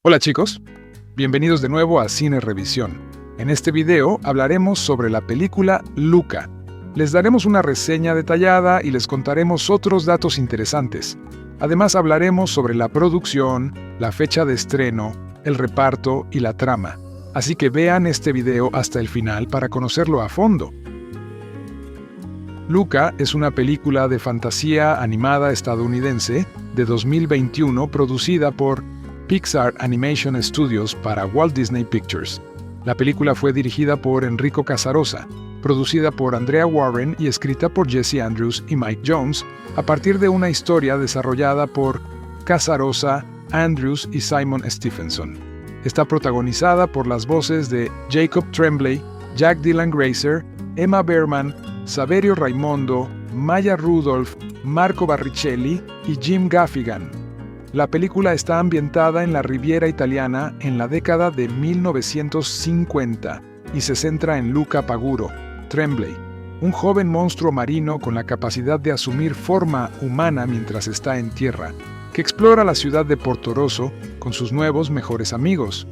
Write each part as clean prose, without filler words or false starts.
Hola chicos, bienvenidos de nuevo a Cine Revisión. En este video hablaremos sobre la película Luca. Les daremos una reseña detallada y les contaremos otros datos interesantes. Además hablaremos sobre la producción, la fecha de estreno, el reparto y la trama. Así que vean este video hasta el final para conocerlo a fondo. Luca es una película de fantasía animada estadounidense de 2021 producida por Pixar Animation Studios para Walt Disney Pictures. La película fue dirigida por Enrico Casarosa, producida por Andrea Warren y escrita por Jesse Andrews y Mike Jones, a partir de una historia desarrollada por Casarosa, Andrews y Simon Stephenson. Está protagonizada por las voces de Jacob Tremblay, Jack Dylan Grazer, Emma Berman, Saverio Raimondo, Maya Rudolph, Marco Barricelli y Jim Gaffigan. La película está ambientada en la Riviera italiana en la década de 1950 y se centra en Luca Paguro, Tremblay, un joven monstruo marino con la capacidad de asumir forma humana mientras está en tierra, que explora la ciudad de Portorosso con sus nuevos mejores amigos,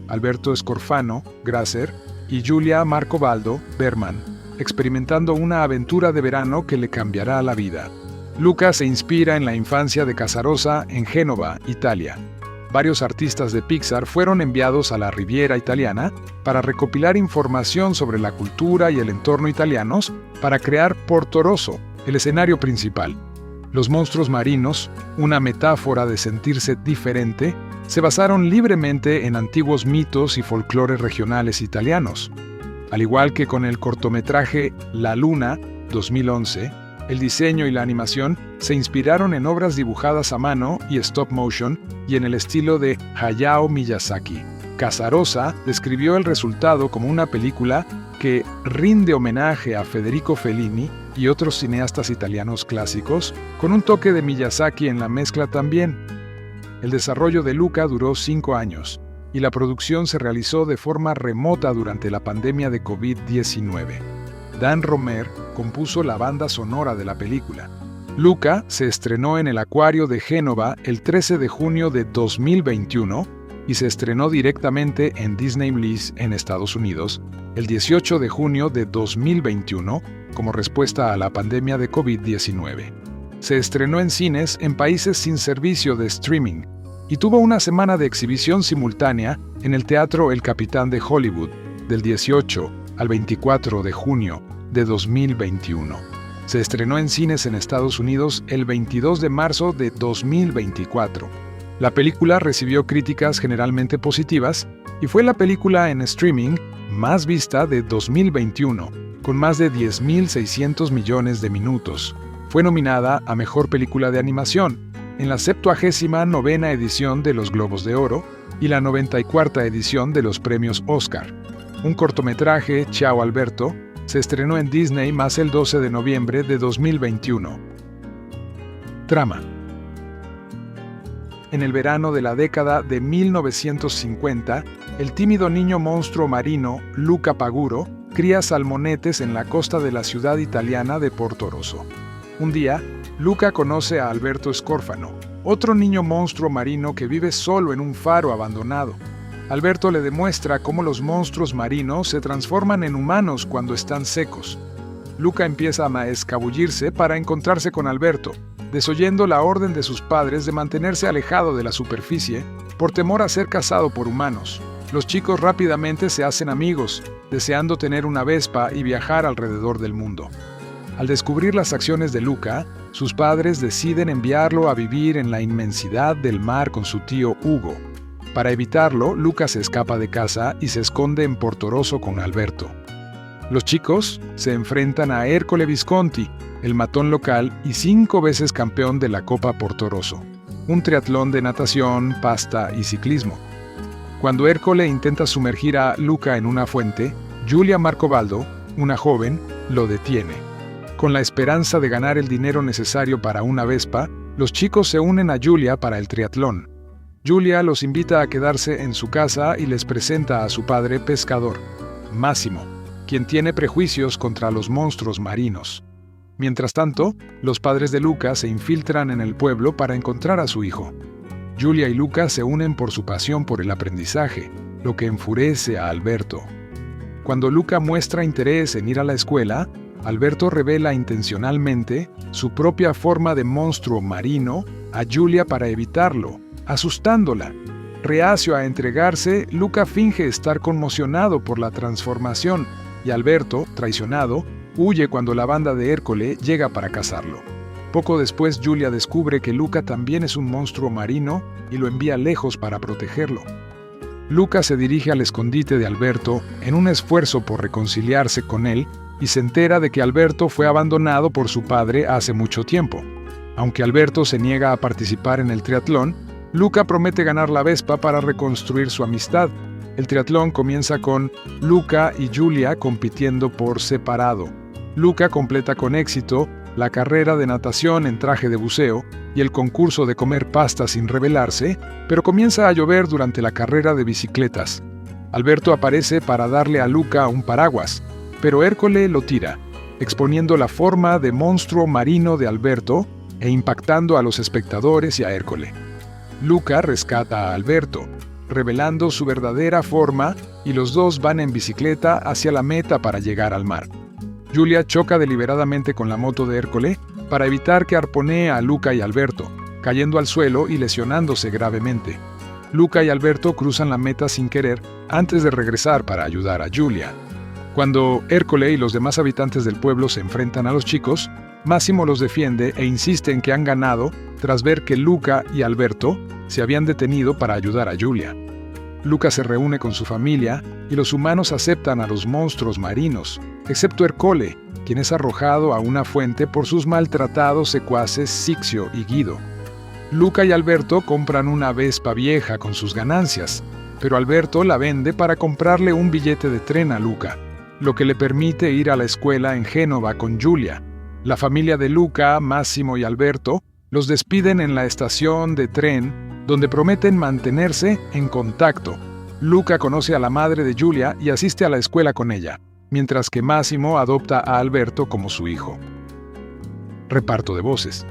Alberto Scorfano, Grazer, y Giulia Marcobaldo, Berman, experimentando una aventura de verano que le cambiará la vida. Luca se inspira en la infancia de Casarosa en Génova, Italia. Varios artistas de Pixar fueron enviados a la Riviera italiana para recopilar información sobre la cultura y el entorno italianos para crear Portorosso, el escenario principal. Los monstruos marinos, una metáfora de sentirse diferente, se basaron libremente en antiguos mitos y folclores regionales italianos. Al igual que con el cortometraje La Luna, 2011, El diseño y la animación se inspiraron en obras dibujadas a mano y stop motion y en el estilo de Hayao Miyazaki. Casarosa describió el resultado como una película que rinde homenaje a Federico Fellini y otros cineastas italianos clásicos, con un toque de Miyazaki en la mezcla también. El desarrollo de Luca duró 5 años, y la producción se realizó de forma remota durante la pandemia de COVID-19. Dan Romer compuso la banda sonora de la película. Luca se estrenó en el Acuario de Génova el 13 de junio de 2021 y se estrenó directamente en Disney Plus en Estados Unidos el 18 de junio de 2021 como respuesta a la pandemia de COVID-19. Se estrenó en cines en países sin servicio de streaming y tuvo una semana de exhibición simultánea en el Teatro El Capitán de Hollywood del 18 al 24 de junio de 2021. Se estrenó en cines en Estados Unidos el 22 de marzo de 2024. La película recibió críticas generalmente positivas y fue la película en streaming más vista de 2021, con más de 10.600 millones de minutos. Fue nominada a Mejor Película de Animación en la 79ª edición de los Globos de Oro y la 94ª edición de los premios Oscar. Un cortometraje, Ciao Alberto, se estrenó en Disney más el 12 de noviembre de 2021. Trama. En el verano de la década de 1950, el tímido niño monstruo marino, Luca Paguro, cría salmonetes en la costa de la ciudad italiana de Portorosso. Un día, Luca conoce a Alberto Scorfano, otro niño monstruo marino que vive solo en un faro abandonado. Alberto le demuestra cómo los monstruos marinos se transforman en humanos cuando están secos. Luca empieza a escabullirse para encontrarse con Alberto, desoyendo la orden de sus padres de mantenerse alejado de la superficie por temor a ser cazado por humanos. Los chicos rápidamente se hacen amigos, deseando tener una Vespa y viajar alrededor del mundo. Al descubrir las acciones de Luca, sus padres deciden enviarlo a vivir en la inmensidad del mar con su tío Hugo. Para evitarlo, Luca se escapa de casa y se esconde en Portorosso con Alberto. Los chicos se enfrentan a Ercole Visconti, el matón local y 5 veces campeón de la Copa Portorosso, un triatlón de natación, pasta y ciclismo. Cuando Ercole intenta sumergir a Luca en una fuente, Giulia Marcobaldo, una joven, lo detiene. Con la esperanza de ganar el dinero necesario para una Vespa, los chicos se unen a Giulia para el triatlón. Giulia los invita a quedarse en su casa y les presenta a su padre pescador, Massimo, quien tiene prejuicios contra los monstruos marinos. Mientras tanto, los padres de Luca se infiltran en el pueblo para encontrar a su hijo. Giulia y Luca se unen por su pasión por el aprendizaje, lo que enfurece a Alberto. Cuando Luca muestra interés en ir a la escuela, Alberto revela intencionalmente su propia forma de monstruo marino a Giulia para evitarlo, asustándola. Reacio a entregarse, Luca finge estar conmocionado por la transformación y Alberto, traicionado, huye cuando la banda de Ercole llega para cazarlo. Poco después, Giulia descubre que Luca también es un monstruo marino y lo envía lejos para protegerlo. Luca se dirige al escondite de Alberto en un esfuerzo por reconciliarse con él y se entera de que Alberto fue abandonado por su padre hace mucho tiempo. Aunque Alberto se niega a participar en el triatlón, Luca promete ganar la Vespa para reconstruir su amistad. El triatlón comienza con Luca y Giulia compitiendo por separado. Luca completa con éxito la carrera de natación en traje de buceo y el concurso de comer pasta sin rebelarse, pero comienza a llover durante la carrera de bicicletas. Alberto aparece para darle a Luca un paraguas, pero Ercole lo tira, exponiendo la forma de monstruo marino de Alberto e impactando a los espectadores y a Ercole. Luca rescata a Alberto, revelando su verdadera forma, y los dos van en bicicleta hacia la meta para llegar al mar. Giulia choca deliberadamente con la moto de Ercole para evitar que arponee a Luca y Alberto, cayendo al suelo y lesionándose gravemente. Luca y Alberto cruzan la meta sin querer antes de regresar para ayudar a Giulia. Cuando Ercole y los demás habitantes del pueblo se enfrentan a los chicos, Massimo los defiende e insiste en que han ganado tras ver que Luca y Alberto se habían detenido para ayudar a Giulia. Luca se reúne con su familia y los humanos aceptan a los monstruos marinos, excepto Ercole, quien es arrojado a una fuente por sus maltratados secuaces Sixio y Guido. Luca y Alberto compran una Vespa vieja con sus ganancias, pero Alberto la vende para comprarle un billete de tren a Luca, lo que le permite ir a la escuela en Génova con Giulia. La familia de Luca, Massimo y Alberto los despiden en la estación de tren, donde prometen mantenerse en contacto. Luca conoce a la madre de Giulia y asiste a la escuela con ella, mientras que Massimo adopta a Alberto como su hijo. Reparto de voces.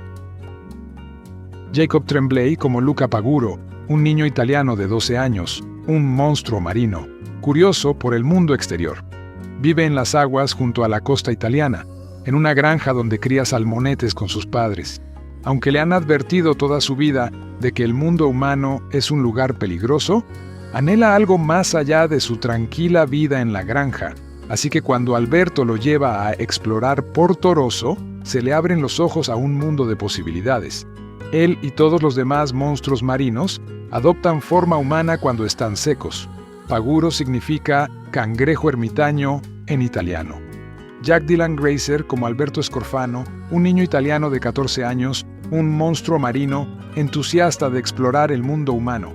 Jacob Tremblay como Luca Paguro, un niño italiano de 12 años, un monstruo marino, curioso por el mundo exterior. Vive en las aguas junto a la costa italiana, en una granja donde cría salmonetes con sus padres. Aunque le han advertido toda su vida de que el mundo humano es un lugar peligroso, anhela algo más allá de su tranquila vida en la granja, así que cuando Alberto lo lleva a explorar Porto Rosso, se le abren los ojos a un mundo de posibilidades. Él y todos los demás monstruos marinos adoptan forma humana cuando están secos. Paguro significa cangrejo ermitaño en italiano. Jack Dylan Grazer como Alberto Scorfano, un niño italiano de 14 años, un monstruo marino, entusiasta de explorar el mundo humano.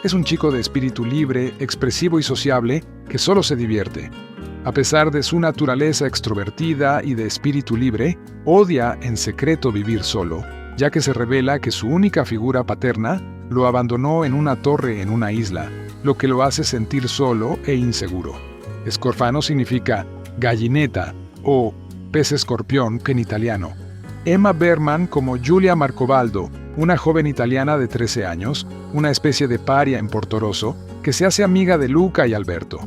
Es un chico de espíritu libre, expresivo y sociable, que solo se divierte. A pesar de su naturaleza extrovertida y de espíritu libre, odia en secreto vivir solo, ya que se revela que su única figura paterna lo abandonó en una torre en una isla, lo que lo hace sentir solo e inseguro. Scorfano significa gallineta o pez escorpión en italiano. Emma Berman como Giulia Marcobaldo, una joven italiana de 13 años, una especie de paria en Porto Rosso, que se hace amiga de Luca y Alberto.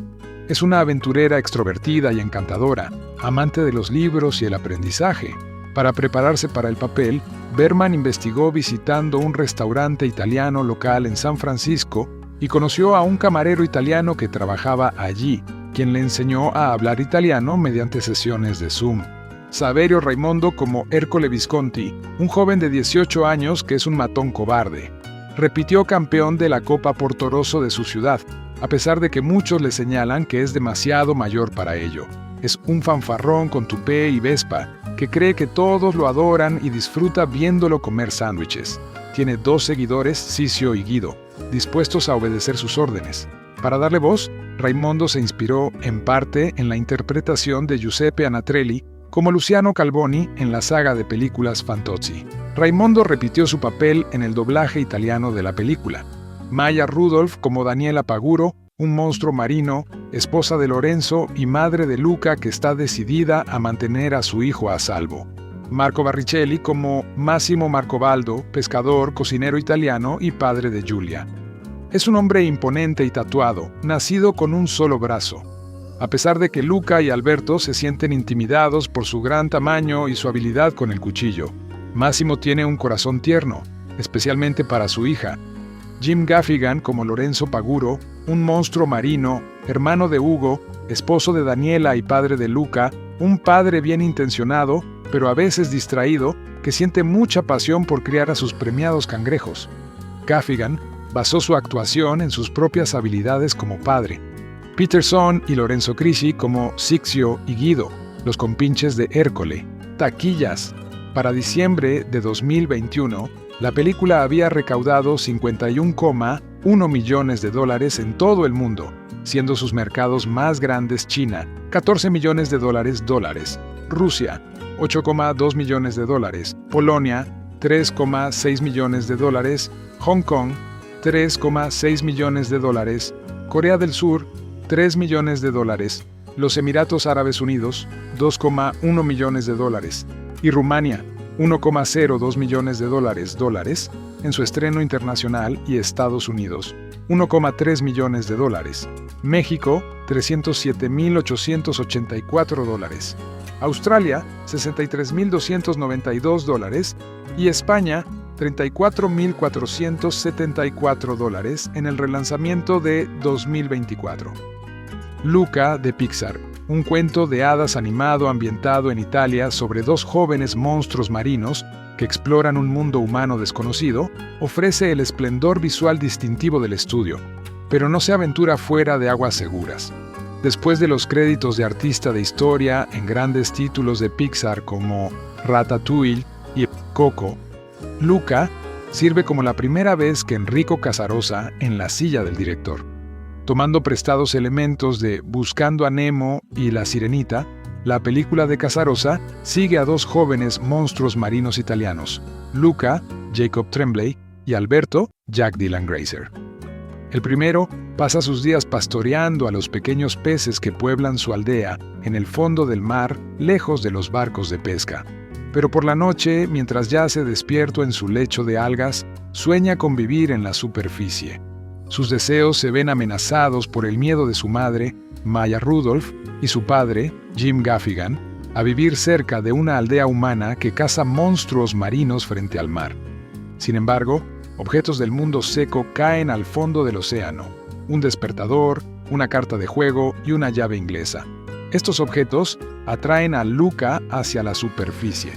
Es una aventurera extrovertida y encantadora, amante de los libros y el aprendizaje. Para prepararse para el papel, Berman investigó visitando un restaurante italiano local en San Francisco y conoció a un camarero italiano que trabajaba allí, quien le enseñó a hablar italiano mediante sesiones de Zoom. Saverio Raimondo como Ercole Visconti, un joven de 18 años que es un matón cobarde. Repitió campeón de la Copa Porto Rosso de su ciudad, a pesar de que muchos le señalan que es demasiado mayor para ello. Es un fanfarrón con tupé y vespa, que cree que todos lo adoran y disfruta viéndolo comer sándwiches. Tiene 2 seguidores, Sisio y Guido, dispuestos a obedecer sus órdenes. Para darle voz, Raimondo se inspiró, en parte, en la interpretación de Giuseppe Anatrelli como Luciano Calvoni en la saga de películas Fantozzi. Raimondo repitió su papel en el doblaje italiano de la película. Maya Rudolph como Daniela Paguro, un monstruo marino, esposa de Lorenzo y madre de Luca que está decidida a mantener a su hijo a salvo. Marco Barricelli como Massimo Marcobaldo, pescador, cocinero italiano y padre de Giulia. Es un hombre imponente y tatuado, nacido con un solo brazo. A pesar de que Luca y Alberto se sienten intimidados por su gran tamaño y su habilidad con el cuchillo, Massimo tiene un corazón tierno, especialmente para su hija. Jim Gaffigan como Lorenzo Paguro, un monstruo marino, hermano de Hugo, esposo de Daniela y padre de Luca, un padre bien intencionado, pero a veces distraído, que siente mucha pasión por criar a sus premiados cangrejos. Gaffigan basó su actuación en sus propias habilidades como padre. Peterson y Lorenzo Crisi como Sixio y Guido, los compinches de Ercole. Taquillas. Para diciembre de 2021, la película había recaudado $51,1 millones en todo el mundo, siendo sus mercados más grandes China, $14 millones, Rusia, $8,2 millones, Polonia, $3,6 millones, Hong Kong, $3,6 millones, Corea del Sur, $3 millones, los Emiratos Árabes Unidos, $2,1 millones, y Rumania, $1,02 millones en su estreno internacional, y Estados Unidos, $1,3 millones. México, $307,884. Australia, $63,292 y España, $34,474 en el relanzamiento de 2024. Luca de Pixar, un cuento de hadas animado ambientado en Italia sobre 2 jóvenes monstruos marinos que exploran un mundo humano desconocido, ofrece el esplendor visual distintivo del estudio, pero no se aventura fuera de aguas seguras. Después de los créditos de artista de historia en grandes títulos de Pixar como Ratatouille y Coco, Luca sirve como la primera vez que Enrico Casarosa en la silla del director. Tomando prestados elementos de Buscando a Nemo y La Sirenita, la película de Casarosa sigue a dos jóvenes monstruos marinos italianos, Luca, Jacob Tremblay, y Alberto, Jack Dylan Grazer. El primero pasa sus días pastoreando a los pequeños peces que pueblan su aldea en el fondo del mar, lejos de los barcos de pesca. Pero por la noche, mientras yace despierto en su lecho de algas, sueña con vivir en la superficie. Sus deseos se ven amenazados por el miedo de su madre, Maya Rudolph, y su padre, Jim Gaffigan, a vivir cerca de una aldea humana que caza monstruos marinos frente al mar. Sin embargo, objetos del mundo seco caen al fondo del océano: un despertador, una carta de juego y una llave inglesa. Estos objetos atraen a Luca hacia la superficie.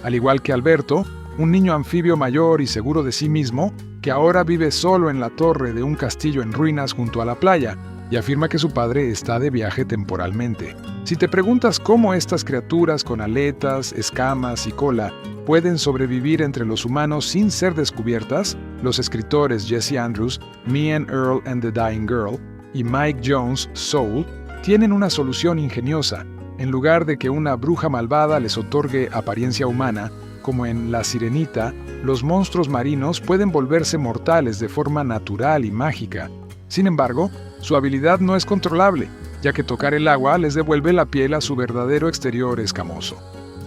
Al igual que Alberto, un niño anfibio mayor y seguro de sí mismo, que ahora vive solo en la torre de un castillo en ruinas junto a la playa, y afirma que su padre está de viaje temporalmente. Si te preguntas cómo estas criaturas con aletas, escamas y cola pueden sobrevivir entre los humanos sin ser descubiertas, los escritores Jesse Andrews, Me and Earl and the Dying Girl, y Mike Jones, Soul, tienen una solución ingeniosa. En lugar de que una bruja malvada les otorgue apariencia humana, como en La Sirenita, los monstruos marinos pueden volverse mortales de forma natural y mágica. Sin embargo, su habilidad no es controlable, ya que tocar el agua les devuelve la piel a su verdadero exterior escamoso.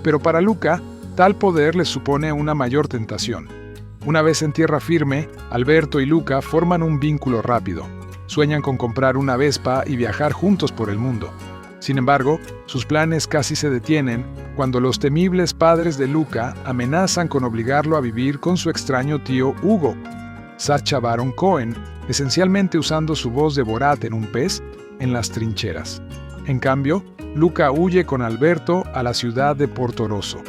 Pero para Luca, tal poder les supone una mayor tentación. Una vez en tierra firme, Alberto y Luca forman un vínculo rápido. Sueñan con comprar una Vespa y viajar juntos por el mundo. Sin embargo, sus planes casi se detienen cuando los temibles padres de Luca amenazan con obligarlo a vivir con su extraño tío Hugo, Sacha Baron Cohen, esencialmente usando su voz de Borat en un pez, en las trincheras. En cambio, Luca huye con Alberto a la ciudad de Portorosso.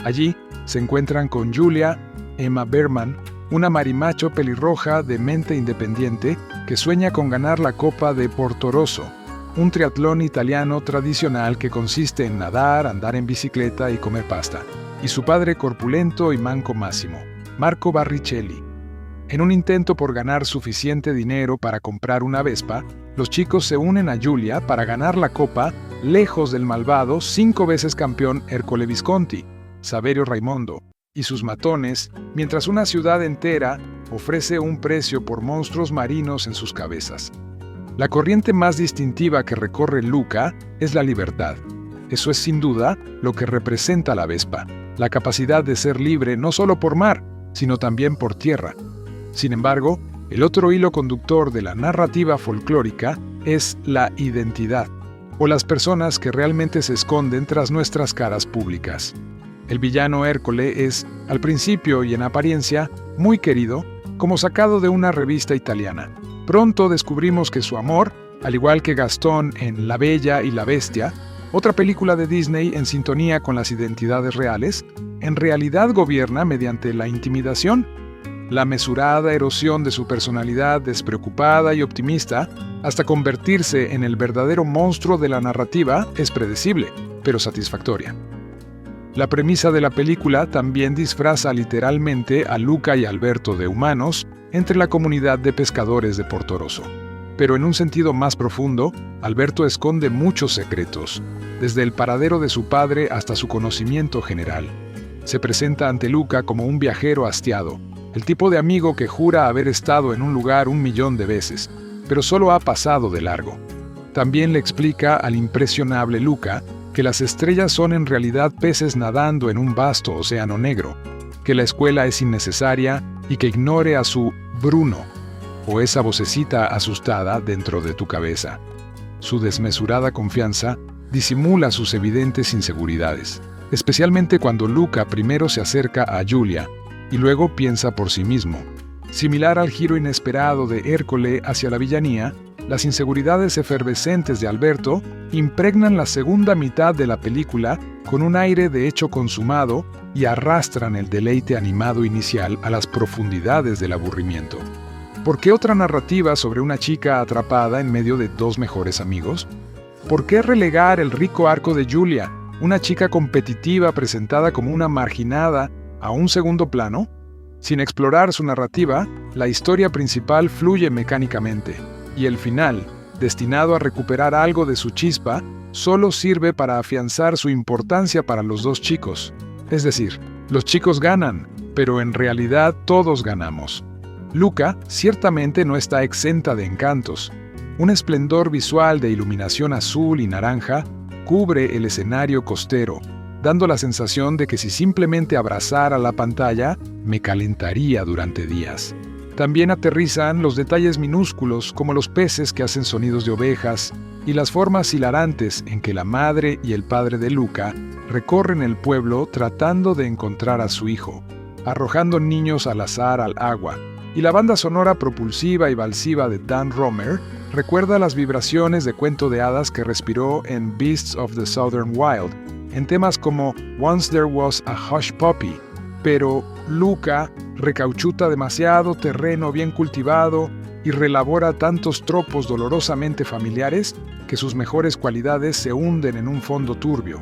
Allí se encuentran con Julia, Emma Berman, una marimacho pelirroja de mente independiente que sueña con ganar la Copa de Portorosso, un triatlón italiano tradicional que consiste en nadar, andar en bicicleta y comer pasta, y su padre corpulento y manco máximo, Marco Barricelli. En un intento por ganar suficiente dinero para comprar una Vespa, los chicos se unen a Julia para ganar la copa lejos del malvado 5 veces campeón Ercole Visconti, Saverio Raimondo, y sus matones, mientras una ciudad entera ofrece un precio por monstruos marinos en sus cabezas. La corriente más distintiva que recorre Luca es la libertad. Eso es sin duda lo que representa la Vespa, la capacidad de ser libre no solo por mar, sino también por tierra. Sin embargo, el otro hilo conductor de la narrativa folclórica es la identidad, o las personas que realmente se esconden tras nuestras caras públicas. El villano Ercole es, al principio y en apariencia, muy querido, como sacado de una revista italiana. Pronto descubrimos que su amor, al igual que Gastón en La Bella y la Bestia, otra película de Disney en sintonía con las identidades reales, en realidad gobierna mediante la intimidación. La mesurada erosión de su personalidad despreocupada y optimista, hasta convertirse en el verdadero monstruo de la narrativa, es predecible, pero satisfactoria. La premisa de la película también disfraza literalmente a Luca y Alberto de humanos entre la comunidad de pescadores de Portorosso. Pero en un sentido más profundo, Alberto esconde muchos secretos, desde el paradero de su padre hasta su conocimiento general. Se presenta ante Luca como un viajero hastiado, el tipo de amigo que jura haber estado en un lugar 1.000.000 de veces, pero solo ha pasado de largo. También le explica al impresionable Luca que las estrellas son en realidad peces nadando en un vasto océano negro, que la escuela es innecesaria y que ignore a su Bruno, o esa vocecita asustada dentro de tu cabeza. Su desmesurada confianza disimula sus evidentes inseguridades, especialmente cuando Luca primero se acerca a Julia y luego piensa por sí mismo. Similar al giro inesperado de Ercole hacia la villanía, las inseguridades efervescentes de Alberto impregnan la segunda mitad de la película con un aire de hecho consumado y arrastran el deleite animado inicial a las profundidades del aburrimiento. ¿Por qué otra narrativa sobre una chica atrapada en medio de dos mejores amigos? ¿Por qué relegar el rico arco de Julia, una chica competitiva presentada como una marginada, a un segundo plano? Sin explorar su narrativa, la historia principal fluye mecánicamente, y el final, destinado a recuperar algo de su chispa, solo sirve para afianzar su importancia para los dos chicos. Es decir, los chicos ganan, pero en realidad todos ganamos. Luca ciertamente no está exenta de encantos. Un esplendor visual de iluminación azul y naranja cubre el escenario costero, dando la sensación de que si simplemente abrazara la pantalla, me calentaría durante días. También aterrizan los detalles minúsculos como los peces que hacen sonidos de ovejas y las formas hilarantes en que la madre y el padre de Luca recorren el pueblo tratando de encontrar a su hijo, arrojando niños al azar al agua. Y la banda sonora propulsiva y balsiva de Dan Romer recuerda las vibraciones de cuento de hadas que respiró en Beasts of the Southern Wild, en temas como Once There Was a Hush Puppy. Pero Luca recauchuta demasiado terreno bien cultivado y relabora tantos tropos dolorosamente familiares que sus mejores cualidades se hunden en un fondo turbio.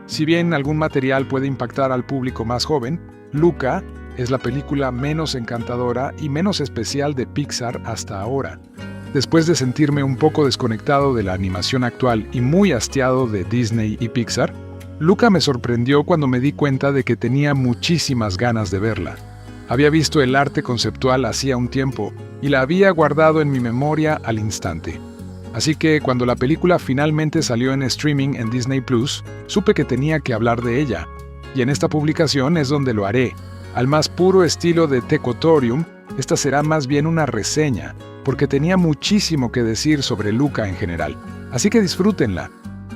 Si bien algún material puede impactar al público más joven, Luca es la película menos encantadora y menos especial de Pixar hasta ahora. Después de sentirme un poco desconectado de la animación actual y muy hastiado de Disney y Pixar, Luca me sorprendió cuando me di cuenta de que tenía muchísimas ganas de verla. Había visto el arte conceptual hacía un tiempo y la había guardado en mi memoria al instante. Así que cuando la película finalmente salió en streaming en Disney Plus, supe que tenía que hablar de ella. Y en esta publicación es donde lo haré. Al más puro estilo de Tecotorium, esta será más bien una reseña, porque tenía muchísimo que decir sobre Luca en general. Así que disfrútenla.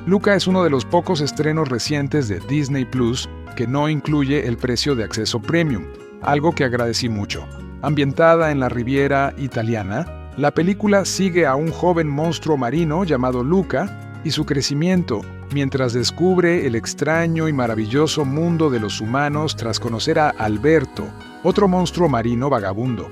Luca es uno de los pocos estrenos recientes de Disney Plus que no incluye el precio de acceso premium, algo que agradecí mucho. Ambientada en la Riviera italiana, la película sigue a un joven monstruo marino llamado Luca y su crecimiento, mientras descubre el extraño y maravilloso mundo de los humanos tras conocer a Alberto, otro monstruo marino vagabundo.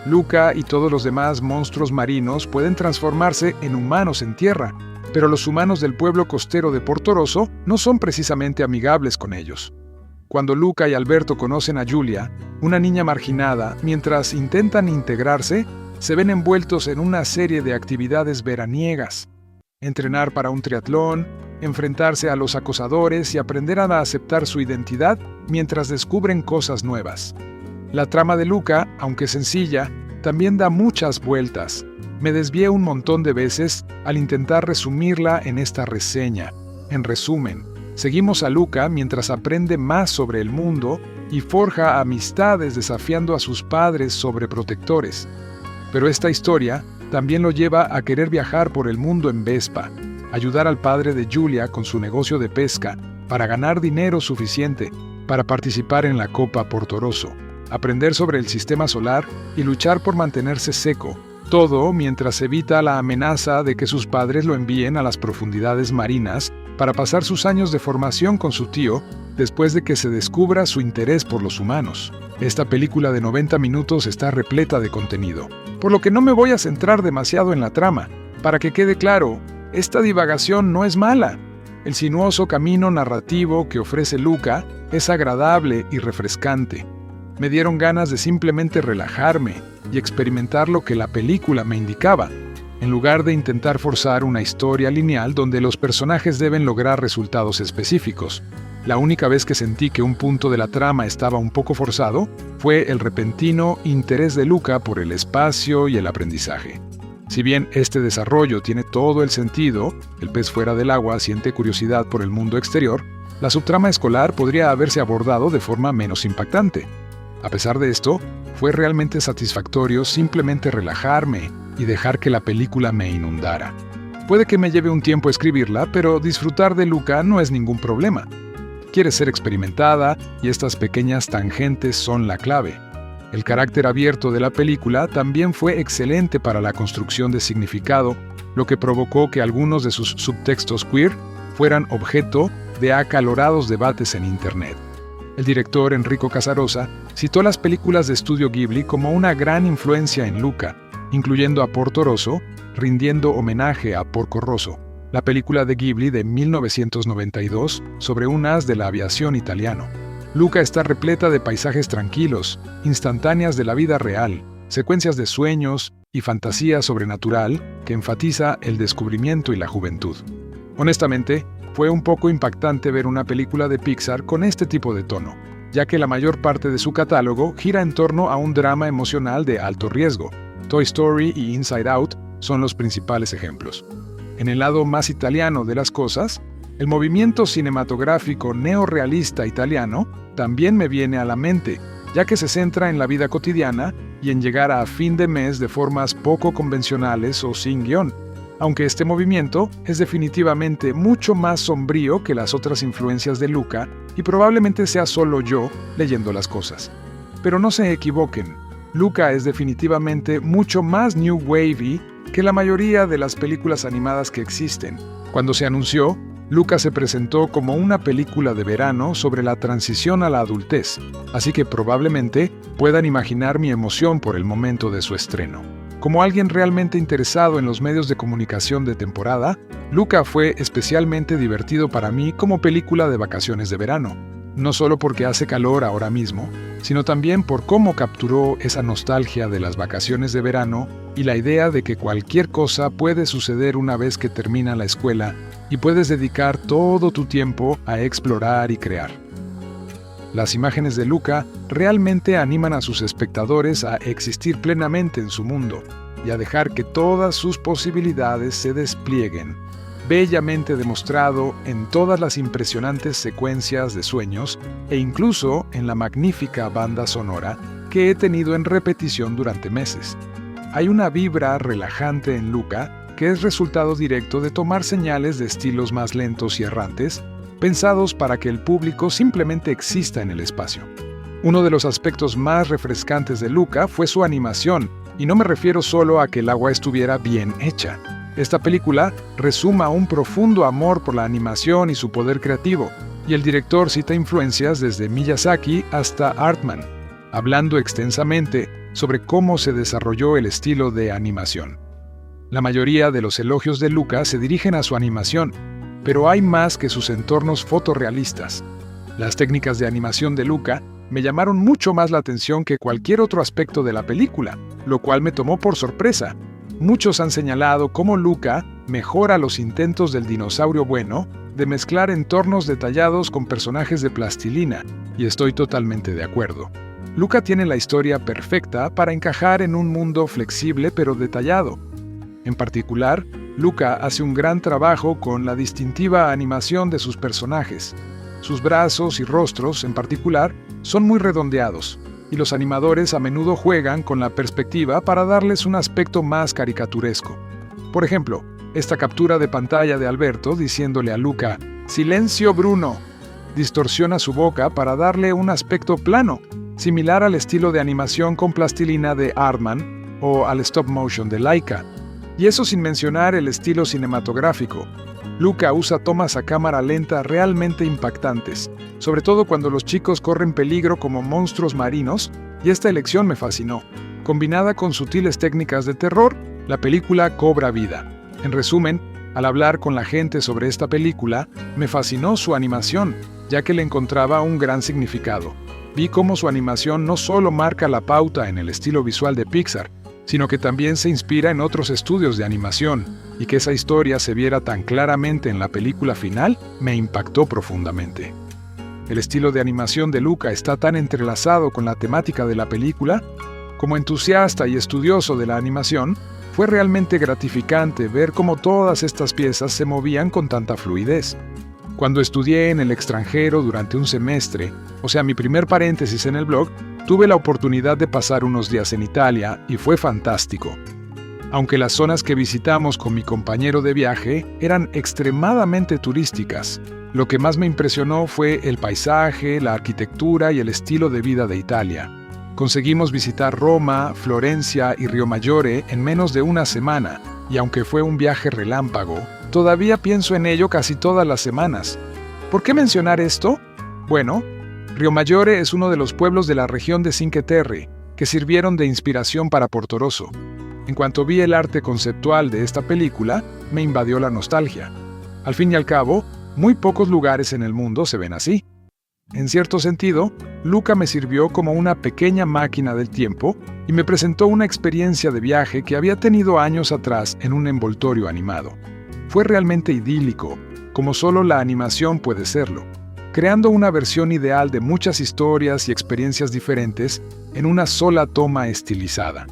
Luca y todos los demás monstruos marinos pueden transformarse en humanos en tierra, pero los humanos del pueblo costero de Portorosso no son precisamente amigables con ellos. Cuando Luca y Alberto conocen a Julia, una niña marginada, mientras intentan integrarse, se ven envueltos en una serie de actividades veraniegas. Entrenar para un triatlón, enfrentarse a los acosadores y aprender a aceptar su identidad mientras descubren cosas nuevas. La trama de Luca, aunque sencilla, también da muchas vueltas. Me desvié un montón de veces al intentar resumirla en esta reseña. En resumen, seguimos a Luca mientras aprende más sobre el mundo y forja amistades desafiando a sus padres sobreprotectores. Pero esta historia también lo lleva a querer viajar por el mundo en Vespa, ayudar al padre de Julia con su negocio de pesca para ganar dinero suficiente para participar en la Copa Portorosso, aprender sobre el sistema solar y luchar por mantenerse seco, todo mientras evita la amenaza de que sus padres lo envíen a las profundidades marinas para pasar sus años de formación con su tío después de que se descubra su interés por los humanos. Esta película de 90 minutos está repleta de contenido, por lo que no me voy a centrar demasiado en la trama. Para que quede claro, esta divagación no es mala. El sinuoso camino narrativo que ofrece Luca es agradable y refrescante. Me dieron ganas de simplemente relajarme y experimentar lo que la película me indicaba, en lugar de intentar forzar una historia lineal donde los personajes deben lograr resultados específicos. La única vez que sentí que un punto de la trama estaba un poco forzado fue el repentino interés de Luca por el espacio y el aprendizaje. Si bien este desarrollo tiene todo el sentido, el pez fuera del agua siente curiosidad por el mundo exterior, la subtrama escolar podría haberse abordado de forma menos impactante. A pesar de esto, fue realmente satisfactorio simplemente relajarme y dejar que la película me inundara. Puede que me lleve un tiempo escribirla, pero disfrutar de Luca no es ningún problema. Quiere ser experimentada y estas pequeñas tangentes son la clave. El carácter abierto de la película también fue excelente para la construcción de significado, lo que provocó que algunos de sus subtextos queer fueran objeto de acalorados debates en Internet. El director Enrico Casarosa citó las películas de estudio Ghibli como una gran influencia en Luca, incluyendo a Portorosso, rindiendo homenaje a Porco Rosso. la película de Ghibli de 1992 sobre un as de la aviación italiano. Luca está repleta de paisajes tranquilos, instantáneas de la vida real, secuencias de sueños y fantasía sobrenatural que enfatiza el descubrimiento y la juventud. Honestamente, fue un poco impactante ver una película de Pixar con este tipo de tono, ya que la mayor parte de su catálogo gira en torno a un drama emocional de alto riesgo. Toy Story y Inside Out son los principales ejemplos. En el lado más italiano de las cosas, el movimiento cinematográfico neorrealista italiano también me viene a la mente, ya que se centra en la vida cotidiana y en llegar a fin de mes de formas poco convencionales o sin guión, aunque este movimiento es definitivamente mucho más sombrío que las otras influencias de Luca y probablemente sea solo yo leyendo las cosas. Pero no se equivoquen, Luca es definitivamente mucho más new wavy que la mayoría de las películas animadas que existen. Cuando se anunció, Luca se presentó como una película de verano sobre la transición a la adultez, así que probablemente puedan imaginar mi emoción por el momento de su estreno. Como alguien realmente interesado en los medios de comunicación de temporada, Luca fue especialmente divertido para mí como película de vacaciones de verano, no solo porque hace calor ahora mismo, sino también por cómo capturó esa nostalgia de las vacaciones de verano y la idea de que cualquier cosa puede suceder una vez que termina la escuela y puedes dedicar todo tu tiempo a explorar y crear. Las imágenes de Luca realmente animan a sus espectadores a existir plenamente en su mundo y a dejar que todas sus posibilidades se desplieguen, bellamente demostrado en todas las impresionantes secuencias de sueños e incluso en la magnífica banda sonora que he tenido en repetición durante meses. Hay una vibra relajante en Luca que es resultado directo de tomar señales de estilos más lentos y errantes, pensados para que el público simplemente exista en el espacio. Uno de los aspectos más refrescantes de Luca fue su animación, y no me refiero solo a que el agua estuviera bien hecha. Esta película resuma un profundo amor por la animación y su poder creativo, y el director cita influencias desde Miyazaki hasta Artman, hablando extensamente sobre cómo se desarrolló el estilo de animación. La mayoría de los elogios de Luca se dirigen a su animación, pero hay más que sus entornos fotorrealistas. Las técnicas de animación de Luca me llamaron mucho más la atención que cualquier otro aspecto de la película, lo cual me tomó por sorpresa. Muchos han señalado cómo Luca mejora los intentos del dinosaurio bueno de mezclar entornos detallados con personajes de plastilina, y estoy totalmente de acuerdo. Luca tiene la historia perfecta para encajar en un mundo flexible pero detallado. En particular, Luca hace un gran trabajo con la distintiva animación de sus personajes. Sus brazos y rostros, en particular, son muy redondeados, y los animadores a menudo juegan con la perspectiva para darles un aspecto más caricaturesco. Por ejemplo, esta captura de pantalla de Alberto diciéndole a Luca, «Silencio, Bruno», distorsiona su boca para darle un aspecto plano, similar al estilo de animación con plastilina de Aardman o al stop motion de Laika. Y eso sin mencionar el estilo cinematográfico. Luca usa tomas a cámara lenta realmente impactantes, sobre todo cuando los chicos corren peligro como monstruos marinos, y esta elección me fascinó. Combinada con sutiles técnicas de terror, la película cobra vida. En resumen, al hablar con la gente sobre esta película, me fascinó su animación, ya que le encontraba un gran significado. Vi cómo su animación no solo marca la pauta en el estilo visual de Pixar, sino que también se inspira en otros estudios de animación, y que esa historia se viera tan claramente en la película final me impactó profundamente. El estilo de animación de Luca está tan entrelazado con la temática de la película. Como entusiasta y estudioso de la animación, fue realmente gratificante ver cómo todas estas piezas se movían con tanta fluidez. Cuando estudié en el extranjero durante un semestre, o sea, mi primer paréntesis en el blog, tuve la oportunidad de pasar unos días en Italia y fue fantástico. Aunque las zonas que visitamos con mi compañero de viaje eran extremadamente turísticas, lo que más me impresionó fue el paisaje, la arquitectura y el estilo de vida de Italia. Conseguimos visitar Roma, Florencia y Riomaggiore en menos de una semana, y aunque fue un viaje relámpago, todavía pienso en ello casi todas las semanas. ¿Por qué mencionar esto? Bueno, Riomaggiore es uno de los pueblos de la región de Cinque Terre, que sirvieron de inspiración para Portorosso. En cuanto vi el arte conceptual de esta película, me invadió la nostalgia. Al fin y al cabo, muy pocos lugares en el mundo se ven así. En cierto sentido, Luca me sirvió como una pequeña máquina del tiempo y me presentó una experiencia de viaje que había tenido años atrás en un envoltorio animado. Fue realmente idílico, como solo la animación puede serlo, creando una versión ideal de muchas historias y experiencias diferentes en una sola toma estilizada.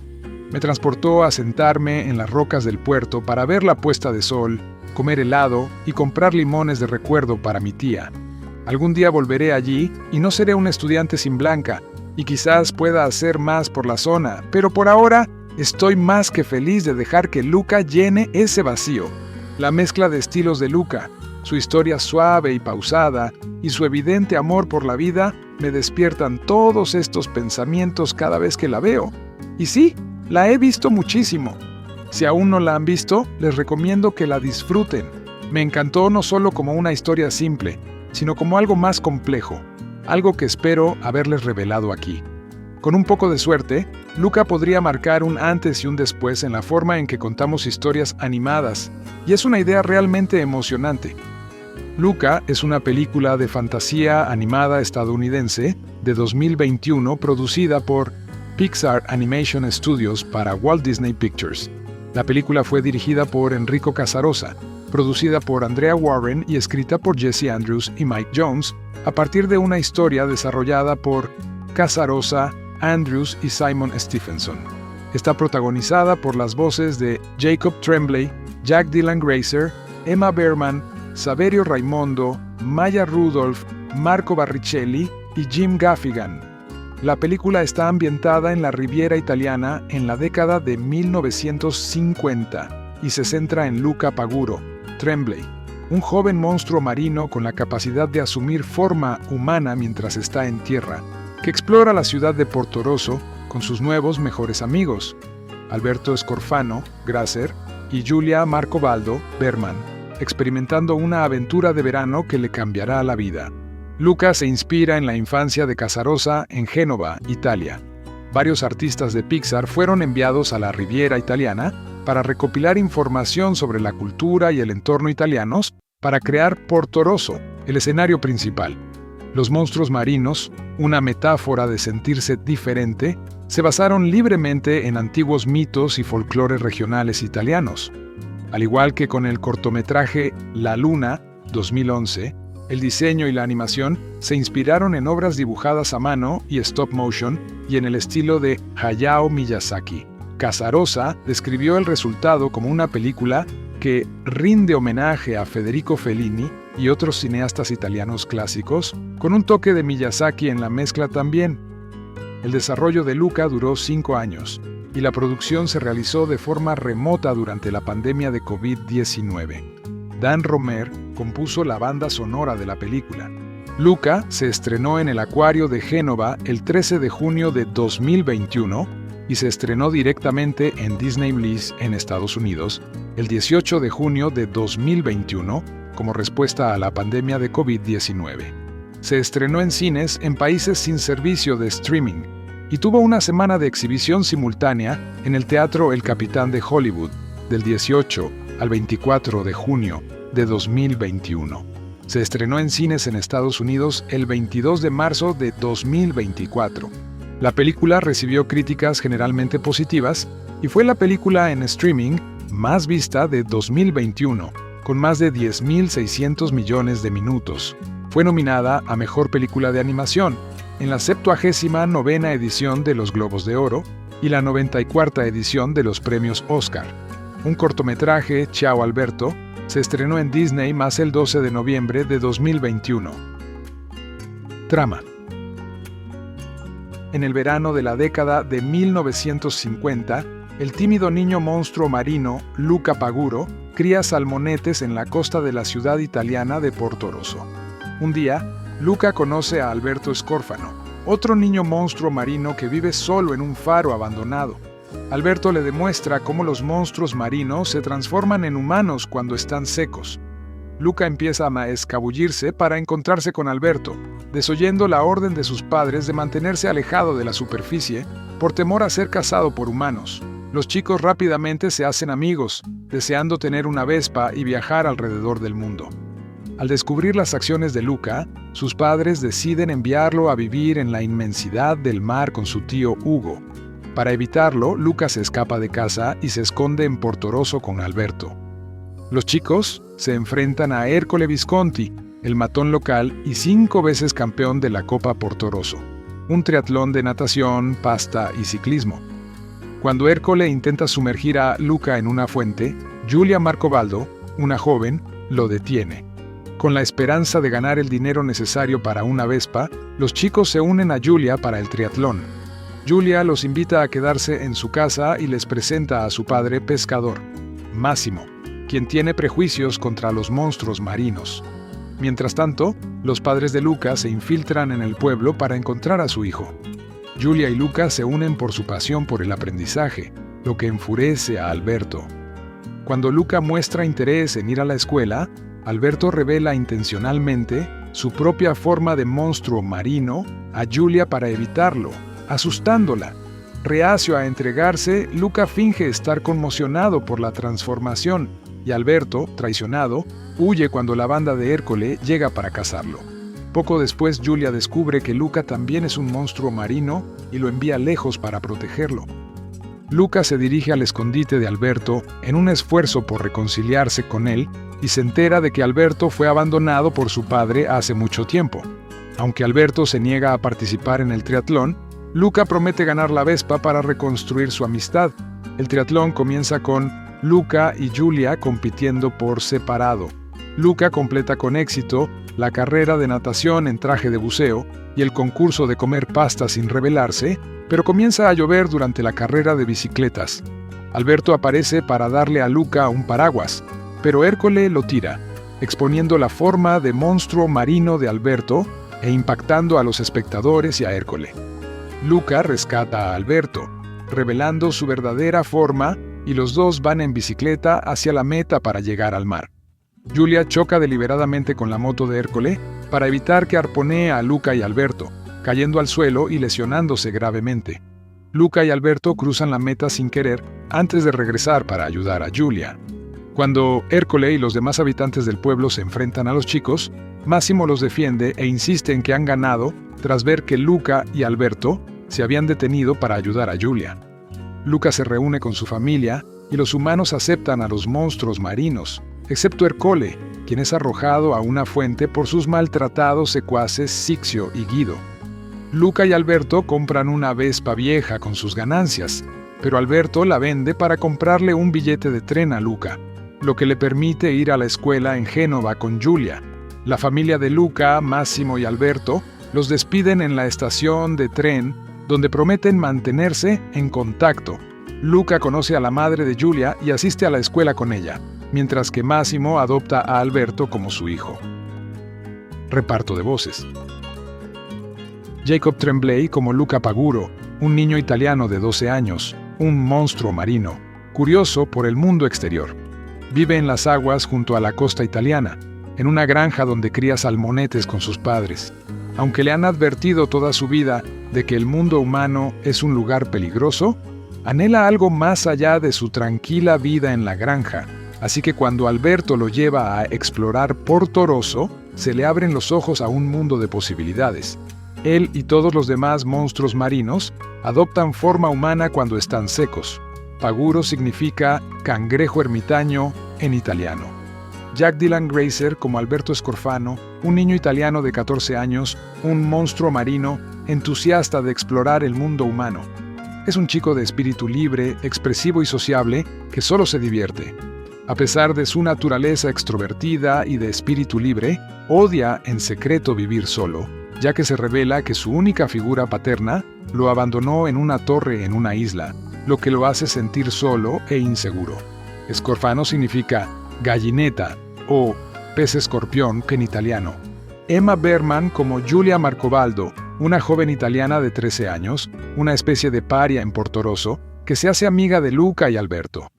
Me transportó a sentarme en las rocas del puerto para ver la puesta de sol, comer helado y comprar limones de recuerdo para mi tía. Algún día volveré allí y no seré un estudiante sin Blanca, y quizás pueda hacer más por la zona, pero por ahora estoy más que feliz de dejar que Luca llene ese vacío. La mezcla de estilos de Luca, su historia suave y pausada, y su evidente amor por la vida, me despiertan todos estos pensamientos cada vez que la veo. Y sí, la he visto muchísimo. Si aún no la han visto, les recomiendo que la disfruten. Me encantó no solo como una historia simple, sino como algo más complejo, algo que espero haberles revelado aquí. Con un poco de suerte, Luca podría marcar un antes y un después en la forma en que contamos historias animadas, y es una idea realmente emocionante. Luca es una película de fantasía animada estadounidense de 2021 producida por Pixar Animation Studios para Walt Disney Pictures. La película fue dirigida por Enrico Casarosa, producida por Andrea Warren y escrita por Jesse Andrews y Mike Jones, a partir de una historia desarrollada por Casarosa, Andrews y Simon Stephenson. Está protagonizada por las voces de Jacob Tremblay, Jack Dylan Grazer, Emma Berman, Saverio Raimondo, Maya Rudolph, Marco Barricelli y Jim Gaffigan. La película está ambientada en la Riviera italiana en la década de 1950 y se centra en Luca Paguro, Tremblay, un joven monstruo marino con la capacidad de asumir forma humana mientras está en tierra, que explora la ciudad de Portorosso con sus nuevos mejores amigos, Alberto Scorfano, Grazer, y Giulia Marcobaldo, Berman, experimentando una aventura de verano que le cambiará la vida. Luca se inspira en la infancia de Casarosa en Génova, Italia. Varios artistas de Pixar fueron enviados a la Riviera italiana para recopilar información sobre la cultura y el entorno italianos para crear Portorosso, el escenario principal. Los monstruos marinos, una metáfora de sentirse diferente, se basaron libremente en antiguos mitos y folclores regionales italianos. Al igual que con el cortometraje La Luna, 2011, el diseño y la animación se inspiraron en obras dibujadas a mano y stop motion y en el estilo de Hayao Miyazaki. Casarosa describió el resultado como una película que rinde homenaje a Federico Fellini y otros cineastas italianos clásicos, con un toque de Miyazaki en la mezcla también. El desarrollo de Luca duró 5 años, y la producción se realizó de forma remota durante la pandemia de COVID-19. Dan Romer compuso la banda sonora de la película. Luca se estrenó en el Acuario de Génova el 13 de junio de 2021 y se estrenó directamente en Disney Plus en Estados Unidos el 18 de junio de 2021 como respuesta a la pandemia de COVID-19. Se estrenó en cines en países sin servicio de streaming y tuvo una semana de exhibición simultánea en el Teatro El Capitán de Hollywood del 18 al 24 de junio de 2021. Se estrenó en cines en Estados Unidos el 22 de marzo de 2024. La película recibió críticas generalmente positivas y fue la película en streaming más vista de 2021, con más de 10.600 millones de minutos. Fue nominada a Mejor Película de Animación en la 79ª edición de los Globos de Oro y la 94ª edición de los premios Oscar. Un cortometraje, Ciao Alberto, se estrenó en Disney más el 12 de noviembre de 2021. Trama. En el verano de la década de 1950, el tímido niño monstruo marino, Luca Paguro, cría salmonetes en la costa de la ciudad italiana de Portorosso. Un día, Luca conoce a Alberto Scorfano, otro niño monstruo marino que vive solo en un faro abandonado. Alberto le demuestra cómo los monstruos marinos se transforman en humanos cuando están secos. Luca empieza a escabullirse para encontrarse con Alberto, desoyendo la orden de sus padres de mantenerse alejado de la superficie por temor a ser cazado por humanos. Los chicos rápidamente se hacen amigos, deseando tener una Vespa y viajar alrededor del mundo. Al descubrir las acciones de Luca, sus padres deciden enviarlo a vivir en la inmensidad del mar con su tío Hugo. Para evitarlo, Luca se escapa de casa y se esconde en Portorosso con Alberto. Los chicos se enfrentan a Ercole Visconti, el matón local y 5 veces campeón de la Copa Portorosso, un triatlón de natación, pasta y ciclismo. Cuando Ercole intenta sumergir a Luca en una fuente, Giulia Marcobaldo, una joven, lo detiene. Con la esperanza de ganar el dinero necesario para una Vespa, los chicos se unen a Giulia para el triatlón. Giulia los invita a quedarse en su casa y les presenta a su padre pescador, Massimo, quien tiene prejuicios contra los monstruos marinos. Mientras tanto, los padres de Luca se infiltran en el pueblo para encontrar a su hijo. Giulia y Luca se unen por su pasión por el aprendizaje, lo que enfurece a Alberto. Cuando Luca muestra interés en ir a la escuela, Alberto revela intencionalmente su propia forma de monstruo marino a Giulia para evitarlo, asustándola. Reacio a entregarse, Luca finge estar conmocionado por la transformación y Alberto, traicionado, huye cuando la banda de Ercole llega para cazarlo. Poco después, Giulia descubre que Luca también es un monstruo marino y lo envía lejos para protegerlo. Luca se dirige al escondite de Alberto en un esfuerzo por reconciliarse con él y se entera de que Alberto fue abandonado por su padre hace mucho tiempo. Aunque Alberto se niega a participar en el triatlón, Luca promete ganar la Vespa para reconstruir su amistad. El triatlón comienza con Luca y Giulia compitiendo por separado. Luca completa con éxito la carrera de natación en traje de buceo y el concurso de comer pasta sin rebelarse, pero comienza a llover durante la carrera de bicicletas. Alberto aparece para darle a Luca un paraguas, pero Ercole lo tira, exponiendo la forma de monstruo marino de Alberto e impactando a los espectadores y a Ercole. Luca rescata a Alberto, revelando su verdadera forma, y los dos van en bicicleta hacia la meta para llegar al mar. Giulia choca deliberadamente con la moto de Ercole para evitar que arponee a Luca y Alberto, cayendo al suelo y lesionándose gravemente. Luca y Alberto cruzan la meta sin querer antes de regresar para ayudar a Giulia. Cuando Ercole y los demás habitantes del pueblo se enfrentan a los chicos, Massimo los defiende e insiste en que han ganado tras ver que Luca y Alberto se habían detenido para ayudar a Giulia. Luca se reúne con su familia y los humanos aceptan a los monstruos marinos, excepto Ercole, quien es arrojado a una fuente por sus maltratados secuaces Sixio y Guido. Luca y Alberto compran una Vespa vieja con sus ganancias, pero Alberto la vende para comprarle un billete de tren a Luca, lo que le permite ir a la escuela en Génova con Giulia. La familia de Luca, Massimo y Alberto los despiden en la estación de tren, donde prometen mantenerse en contacto. Luca conoce a la madre de Giulia y asiste a la escuela con ella, mientras que Massimo adopta a Alberto como su hijo. Reparto de voces. Jacob Tremblay como Luca Paguro, un niño italiano de 12 años, un monstruo marino, curioso por el mundo exterior. Vive en las aguas junto a la costa italiana, en una granja donde cría salmonetes con sus padres. Aunque le han advertido toda su vida de que el mundo humano es un lugar peligroso, anhela algo más allá de su tranquila vida en la granja. Así que cuando Alberto lo lleva a explorar Portorosso, se le abren los ojos a un mundo de posibilidades. Él y todos los demás monstruos marinos adoptan forma humana cuando están secos. Paguro significa cangrejo ermitaño en italiano. Jack Dylan Grazer como Alberto Scorfano, un niño italiano de 14 años, un monstruo marino, entusiasta de explorar el mundo humano. Es un chico de espíritu libre, expresivo y sociable, que solo se divierte. A pesar de su naturaleza extrovertida y de espíritu libre, odia en secreto vivir solo, ya que se revela que su única figura paterna lo abandonó en una torre en una isla, lo que lo hace sentir solo e inseguro. Scorfano significa gallineta o pez escorpión en italiano. Emma Berman como Giulia Marcobaldo, una joven italiana de 13 años, una especie de paria en Portorosso, que se hace amiga de Luca y Alberto.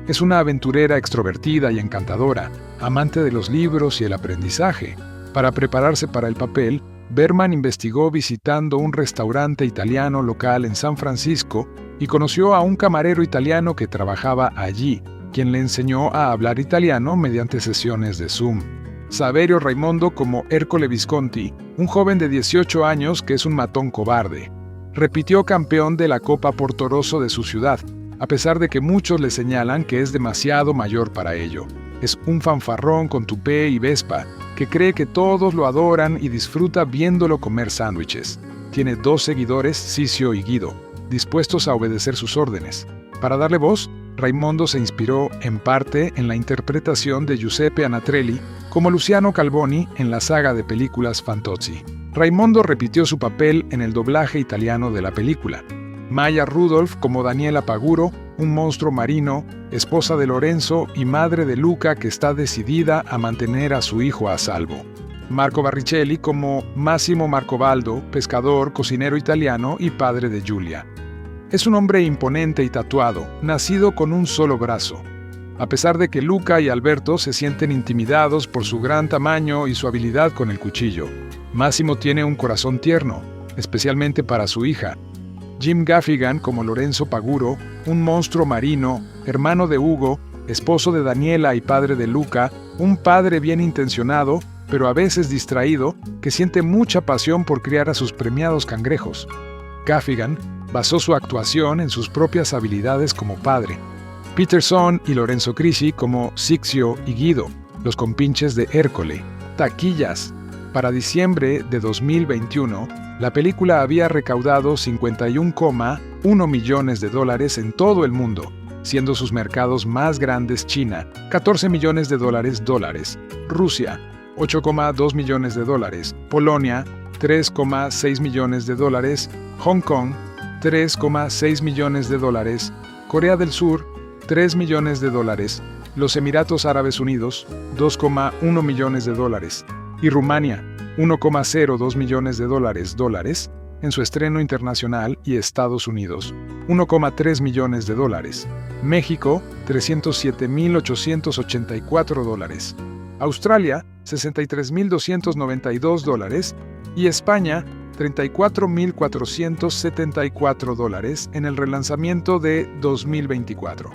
Es una aventurera extrovertida y encantadora, amante de los libros y el aprendizaje. Para prepararse para el papel, Berman investigó visitando un restaurante italiano local en San Francisco y conoció a un camarero italiano que trabajaba allí, quien le enseñó a hablar italiano mediante sesiones de Zoom. Saverio Raimondo como Ercole Visconti, un joven de 18 años que es un matón cobarde. Repitió campeón de la Copa Portorosso de su ciudad, a pesar de que muchos le señalan que es demasiado mayor para ello. Es un fanfarrón con tupé y vespa, que cree que todos lo adoran y disfruta viéndolo comer sándwiches. Tiene 2 seguidores, Cicio y Guido, dispuestos a obedecer sus órdenes. Para darle voz, Raimondo se inspiró, en parte, en la interpretación de Giuseppe Anatrelli como Luciano Calvoni en la saga de películas Fantozzi. Raimondo repitió su papel en el doblaje italiano de la película. Maya Rudolph como Daniela Paguro, un monstruo marino, esposa de Lorenzo y madre de Luca que está decidida a mantener a su hijo a salvo. Marco Barricelli como Massimo Marcobaldo, pescador, cocinero italiano y padre de Giulia. Es un hombre imponente y tatuado, nacido con un solo brazo. A pesar de que Luca y Alberto se sienten intimidados por su gran tamaño y su habilidad con el cuchillo, Massimo tiene un corazón tierno, especialmente para su hija. Jim Gaffigan como Lorenzo Paguro, un monstruo marino, hermano de Hugo, esposo de Daniela y padre de Luca, un padre bien intencionado, pero a veces distraído, que siente mucha pasión por criar a sus premiados cangrejos. Gaffigan basó su actuación en sus propias habilidades como padre. Peterson y Lorenzo Crisi como Cicio y Guido, los compinches de Ercole. Taquillas. Para diciembre de 2021, la película había recaudado $51,1 millones en todo el mundo, siendo sus mercados más grandes China, $14 millones, Rusia, $8,2 millones, Polonia, $3,6 millones, Hong Kong, $3,6 millones, Corea del Sur, $3 millones, los Emiratos Árabes Unidos, $2,1 millones, y Rumania, $1,02 millones en su estreno internacional, y Estados Unidos, $1,3 millones. México, $307,884. Australia, $63,292 y España, $34,474 en el relanzamiento de 2024.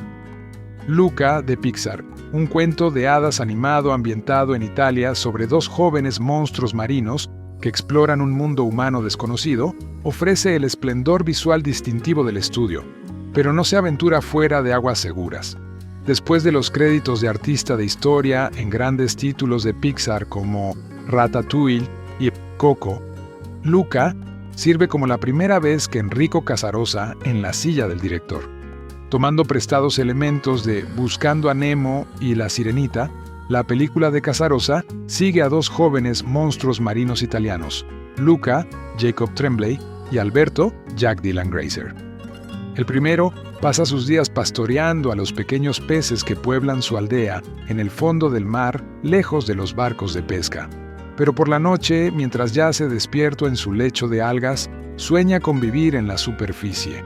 Luca de Pixar, un cuento de hadas animado ambientado en Italia sobre 2 jóvenes monstruos marinos que exploran un mundo humano desconocido, ofrece el esplendor visual distintivo del estudio, pero no se aventura fuera de aguas seguras. Después de los créditos de artista de historia en grandes títulos de Pixar como Ratatouille y Coco, Luca sirve como la primera vez que Enrico Casarosa en la silla del director. Tomando prestados elementos de Buscando a Nemo y La Sirenita, la película de Casarosa sigue a 2 jóvenes monstruos marinos italianos, Luca, Jacob Tremblay, y Alberto, Jack Dylan Grazer. El primero pasa sus días pastoreando a los pequeños peces que pueblan su aldea en el fondo del mar, lejos de los barcos de pesca. Pero por la noche, mientras yace despierto en su lecho de algas, sueña con vivir en la superficie.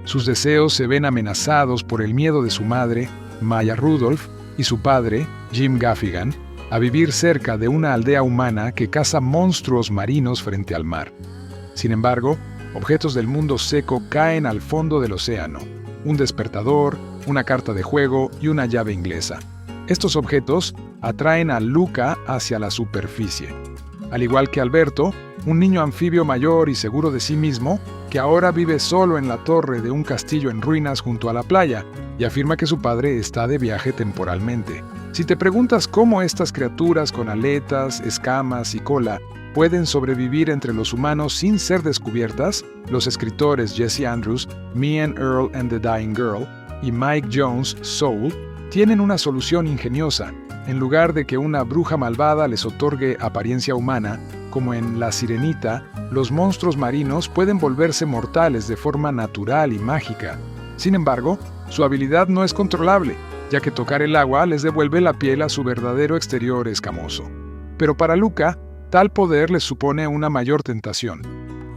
Sus deseos se ven amenazados por el miedo de su madre, Maya Rudolph, y su padre, Jim Gaffigan, a vivir cerca de una aldea humana que caza monstruos marinos frente al mar. Sin embargo, objetos del mundo seco caen al fondo del océano: un despertador, una carta de juego y una llave inglesa. Estos objetos atraen a Luca hacia la superficie. Al igual que Alberto, un niño anfibio mayor y seguro de sí mismo, que ahora vive solo en la torre de un castillo en ruinas junto a la playa, y afirma que su padre está de viaje temporalmente. Si te preguntas cómo estas criaturas con aletas, escamas y cola pueden sobrevivir entre los humanos sin ser descubiertas, los escritores Jesse Andrews, Me and Earl and the Dying Girl, y Mike Jones, Soul, tienen una solución ingeniosa. En lugar de que una bruja malvada les otorgue apariencia humana, como en La Sirenita, los monstruos marinos pueden volverse mortales de forma natural y mágica. Sin embargo, su habilidad no es controlable, ya que tocar el agua les devuelve la piel a su verdadero exterior escamoso. Pero para Luca, tal poder les supone una mayor tentación.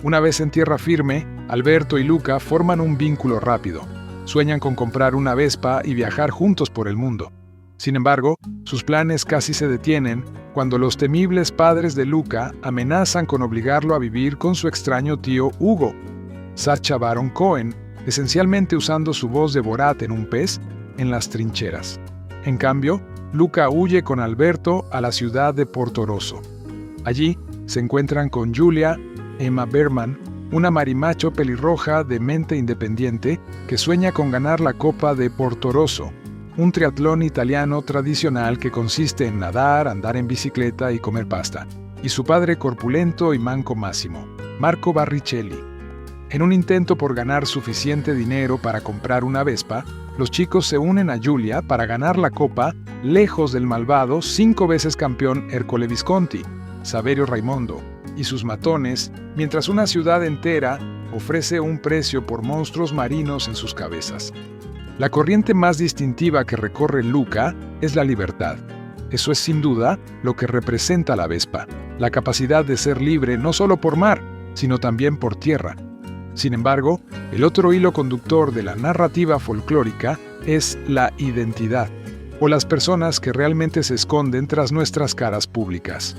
Una vez en tierra firme, Alberto y Luca forman un vínculo rápido. Sueñan con comprar una Vespa y viajar juntos por el mundo. Sin embargo, sus planes casi se detienen cuando los temibles padres de Luca amenazan con obligarlo a vivir con su extraño tío Hugo, Sacha Baron Cohen, esencialmente usando su voz de Borat en un pez, en las trincheras. En cambio, Luca huye con Alberto a la ciudad de Portorosso. Allí se encuentran con Julia, Emma Berman, una marimacho pelirroja de mente independiente que sueña con ganar la Copa de Portorosso, un triatlón italiano tradicional que consiste en nadar, andar en bicicleta y comer pasta, y su padre corpulento y manco Máximo, Marco Barricelli. En un intento por ganar suficiente dinero para comprar una Vespa, los chicos se unen a Julia para ganar la copa lejos del malvado 5 veces campeón Ercole Visconti, Saverio Raimondo, y sus matones, mientras una ciudad entera ofrece un precio por monstruos marinos en sus cabezas. La corriente más distintiva que recorre Luca es la libertad. Eso es sin duda lo que representa la Vespa, la capacidad de ser libre no solo por mar, sino también por tierra. Sin embargo, el otro hilo conductor de la narrativa folclórica es la identidad, o las personas que realmente se esconden tras nuestras caras públicas.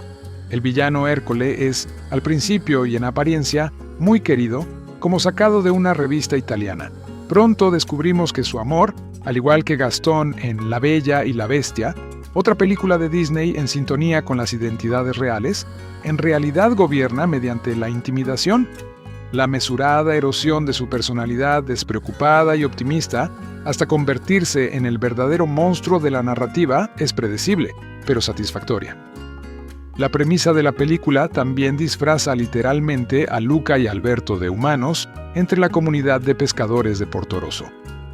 El villano Ercole es, al principio y en apariencia, muy querido, como sacado de una revista italiana. Pronto descubrimos que su amor, al igual que Gastón en La Bella y la Bestia, otra película de Disney en sintonía con las identidades reales, en realidad gobierna mediante la intimidación. La mesurada erosión de su personalidad despreocupada y optimista, hasta convertirse en el verdadero monstruo de la narrativa, es predecible, pero satisfactoria. La premisa de la película también disfraza literalmente a Luca y Alberto de humanos entre la comunidad de pescadores de Portorosso.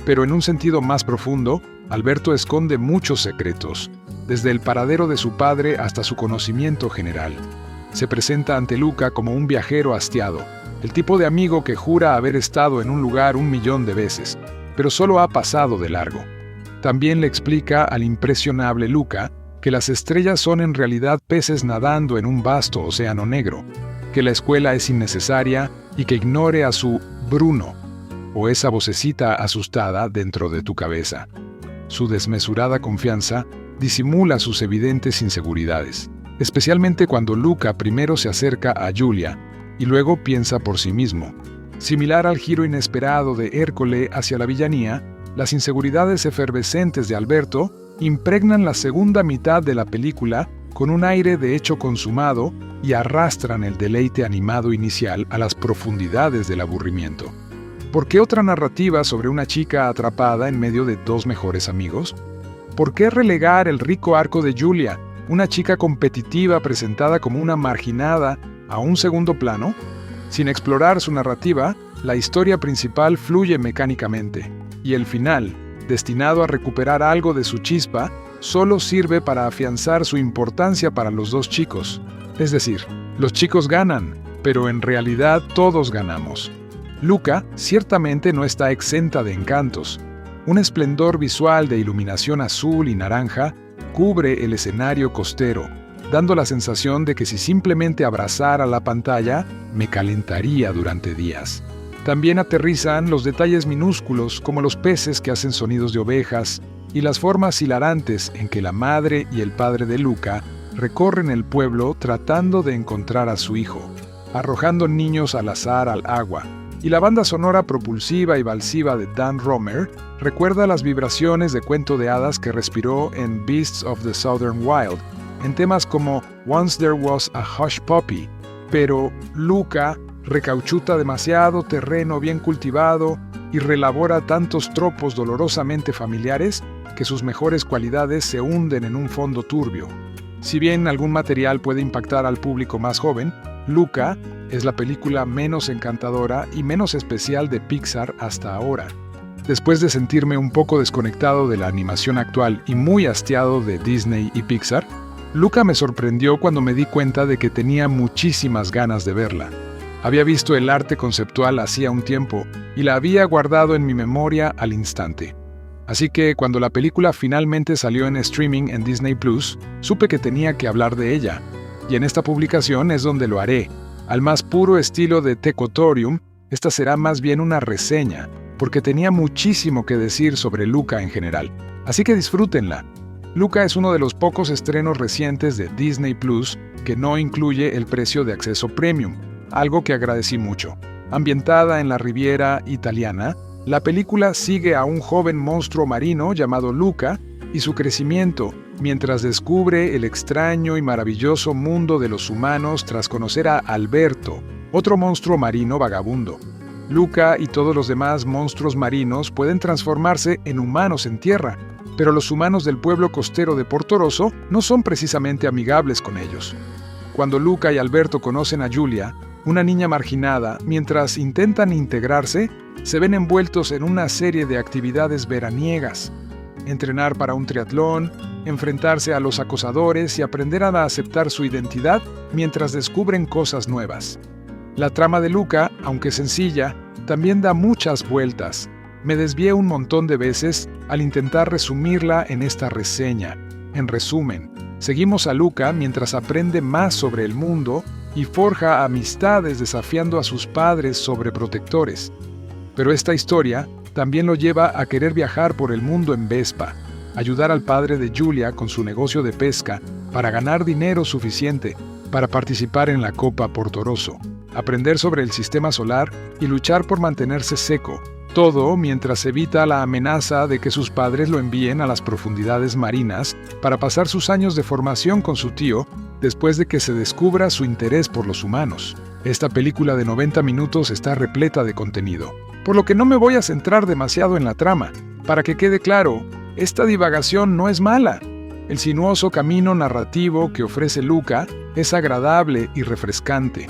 Pero en un sentido más profundo, Alberto esconde muchos secretos, desde el paradero de su padre hasta su conocimiento general. Se presenta ante Luca como un viajero hastiado, el tipo de amigo que jura haber estado en un lugar 1.000.000 de veces, pero solo ha pasado de largo. También le explica al impresionable Luca que las estrellas son en realidad peces nadando en un vasto océano negro, que la escuela es innecesaria y que ignore a su Bruno, o esa vocecita asustada dentro de tu cabeza. Su desmesurada confianza disimula sus evidentes inseguridades, especialmente cuando Luca primero se acerca a Julia y luego piensa por sí mismo. Similar al giro inesperado de Ercole hacia la villanía, las inseguridades efervescentes de Alberto impregnan la segunda mitad de la película con un aire de hecho consumado y arrastran el deleite animado inicial a las profundidades del aburrimiento. ¿Por qué otra narrativa sobre una chica atrapada en medio de 2 mejores amigos? ¿Por qué relegar el rico arco de Julia, una chica competitiva presentada como una marginada, a un segundo plano? Sin explorar su narrativa, la historia principal fluye mecánicamente, y el final, destinado a recuperar algo de su chispa, solo sirve para afianzar su importancia para los 2 chicos. Es decir, los chicos ganan, pero en realidad todos ganamos. Luca ciertamente no está exenta de encantos. Un esplendor visual de iluminación azul y naranja cubre el escenario costero, dando la sensación de que si simplemente abrazara la pantalla, me calentaría durante días. También aterrizan los detalles minúsculos como los peces que hacen sonidos de ovejas y las formas hilarantes en que la madre y el padre de Luca recorren el pueblo tratando de encontrar a su hijo, arrojando niños al azar al agua. Y la banda sonora propulsiva y balsiva de Dan Romer recuerda las vibraciones de cuento de hadas que respiró en Beasts of the Southern Wild, en temas como Once There Was a Hush Puppy. Pero Luca recauchuta demasiado terreno bien cultivado y relabora tantos tropos dolorosamente familiares que sus mejores cualidades se hunden en un fondo turbio. Si bien algún material puede impactar al público más joven, Luca es la película menos encantadora y menos especial de Pixar hasta ahora. Después de sentirme un poco desconectado de la animación actual y muy hastiado de Disney y Pixar, Luca me sorprendió cuando me di cuenta de que tenía muchísimas ganas de verla. Había visto el arte conceptual hacía un tiempo y la había guardado en mi memoria al instante. Así que cuando la película finalmente salió en streaming en Disney Plus, supe que tenía que hablar de ella. Y en esta publicación es donde lo haré. Al más puro estilo de Tecotorium, esta será más bien una reseña, porque tenía muchísimo que decir sobre Luca en general. Así que disfrútenla. Luca es uno de los pocos estrenos recientes de Disney Plus que no incluye el precio de acceso premium, algo que agradecí mucho. Ambientada en la Riviera italiana, la película sigue a un joven monstruo marino llamado Luca y su crecimiento, mientras descubre el extraño y maravilloso mundo de los humanos tras conocer a Alberto, otro monstruo marino vagabundo. Luca y todos los demás monstruos marinos pueden transformarse en humanos en tierra, pero los humanos del pueblo costero de Portorosso no son precisamente amigables con ellos. Cuando Luca y Alberto conocen a Giulia, una niña marginada, mientras intentan integrarse, se ven envueltos en una serie de actividades veraniegas. Entrenar para un triatlón, enfrentarse a los acosadores y aprender a aceptar su identidad mientras descubren cosas nuevas. La trama de Luca, aunque sencilla, también da muchas vueltas. Me desvié un montón de veces al intentar resumirla en esta reseña. En resumen, seguimos a Luca mientras aprende más sobre el mundo y forja amistades desafiando a sus padres sobreprotectores. Pero esta historia también lo lleva a querer viajar por el mundo en Vespa, ayudar al padre de Giulia con su negocio de pesca para ganar dinero suficiente para participar en la Copa Portorosso, aprender sobre el sistema solar y luchar por mantenerse seco. Todo mientras evita la amenaza de que sus padres lo envíen a las profundidades marinas para pasar sus años de formación con su tío después de que se descubra su interés por los humanos. Esta película de 90 minutos está repleta de contenido, por lo que no me voy a centrar demasiado en la trama. Para que quede claro, esta divagación no es mala. El sinuoso camino narrativo que ofrece Luca es agradable y refrescante.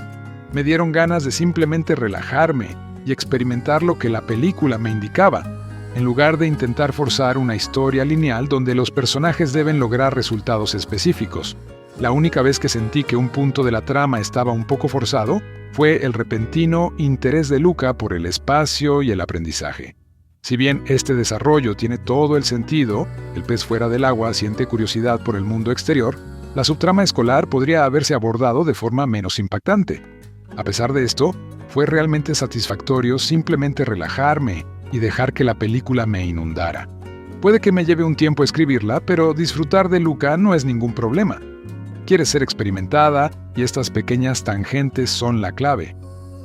Me dieron ganas de simplemente relajarme y experimentar lo que la película me indicaba, en lugar de intentar forzar una historia lineal donde los personajes deben lograr resultados específicos. La única vez que sentí que un punto de la trama estaba un poco forzado fue el repentino interés de Luca por el espacio y el aprendizaje. Si bien este desarrollo tiene todo el sentido, el pez fuera del agua siente curiosidad por el mundo exterior, la subtrama escolar podría haberse abordado de forma menos impactante. A pesar de esto, fue realmente satisfactorio simplemente relajarme y dejar que la película me inundara. Puede que me lleve un tiempo escribirla, pero disfrutar de Luca no es ningún problema. Quiere ser experimentada y estas pequeñas tangentes son la clave.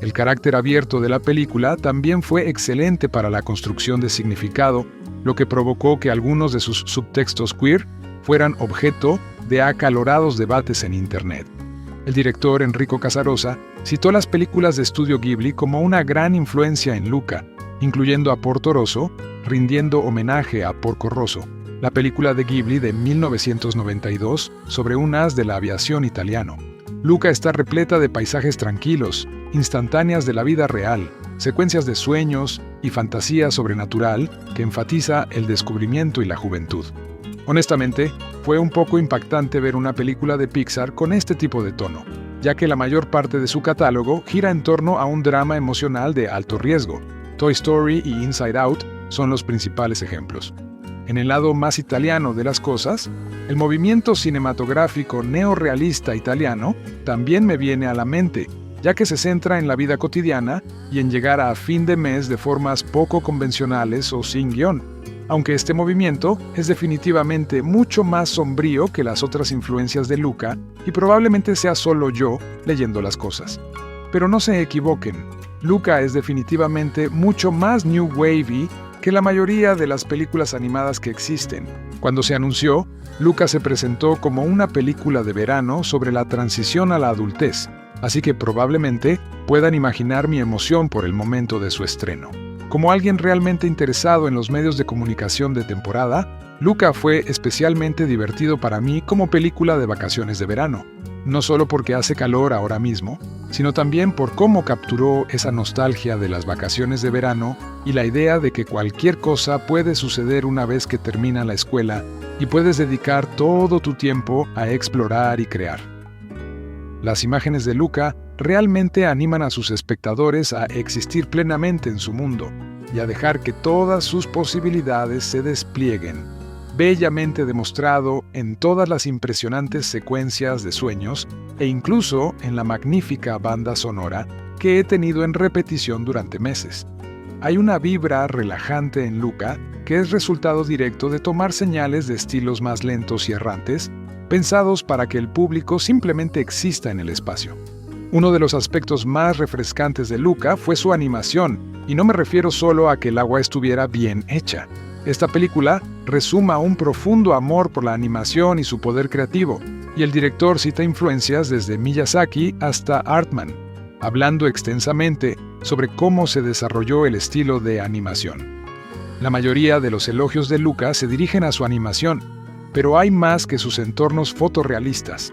El carácter abierto de la película también fue excelente para la construcción de significado, lo que provocó que algunos de sus subtextos queer fueran objeto de acalorados debates en Internet. El director Enrico Casarosa citó las películas de estudio Ghibli como una gran influencia en Luca, incluyendo a Portorosso, rindiendo homenaje a Porco Rosso, la película de Ghibli de 1992 sobre un as de la aviación italiano. Luca está repleta de paisajes tranquilos, instantáneas de la vida real, secuencias de sueños y fantasía sobrenatural que enfatiza el descubrimiento y la juventud. Honestamente, fue un poco impactante ver una película de Pixar con este tipo de tono, ya que la mayor parte de su catálogo gira en torno a un drama emocional de alto riesgo. Toy Story y Inside Out son los principales ejemplos. En el lado más italiano de las cosas, el movimiento cinematográfico neorrealista italiano también me viene a la mente, ya que se centra en la vida cotidiana y en llegar a fin de mes de formas poco convencionales o sin guión, aunque este movimiento es definitivamente mucho más sombrío que las otras influencias de Luca y probablemente sea solo yo leyendo las cosas. Pero no se equivoquen, Luca es definitivamente mucho más new wavy que la mayoría de las películas animadas que existen. Cuando se anunció, Luca se presentó como una película de verano sobre la transición a la adultez, así que probablemente puedan imaginar mi emoción por el momento de su estreno. Como alguien realmente interesado en los medios de comunicación de temporada, Luca fue especialmente divertido para mí como película de vacaciones de verano, no solo porque hace calor ahora mismo, sino también por cómo capturó esa nostalgia de las vacaciones de verano y la idea de que cualquier cosa puede suceder una vez que termina la escuela y puedes dedicar todo tu tiempo a explorar y crear. Las imágenes de Luca realmente animan a sus espectadores a existir plenamente en su mundo y a dejar que todas sus posibilidades se desplieguen, bellamente demostrado en todas las impresionantes secuencias de sueños e incluso en la magnífica banda sonora que he tenido en repetición durante meses. Hay una vibra relajante en Luca que es resultado directo de tomar señales de estilos más lentos y errantes, pensados para que el público simplemente exista en el espacio. Uno de los aspectos más refrescantes de Luca fue su animación, y no me refiero solo a que el agua estuviera bien hecha. Esta película resuma un profundo amor por la animación y su poder creativo, y el director cita influencias desde Miyazaki hasta Artman, hablando extensamente sobre cómo se desarrolló el estilo de animación. La mayoría de los elogios de Luca se dirigen a su animación, pero hay más que sus entornos fotorrealistas.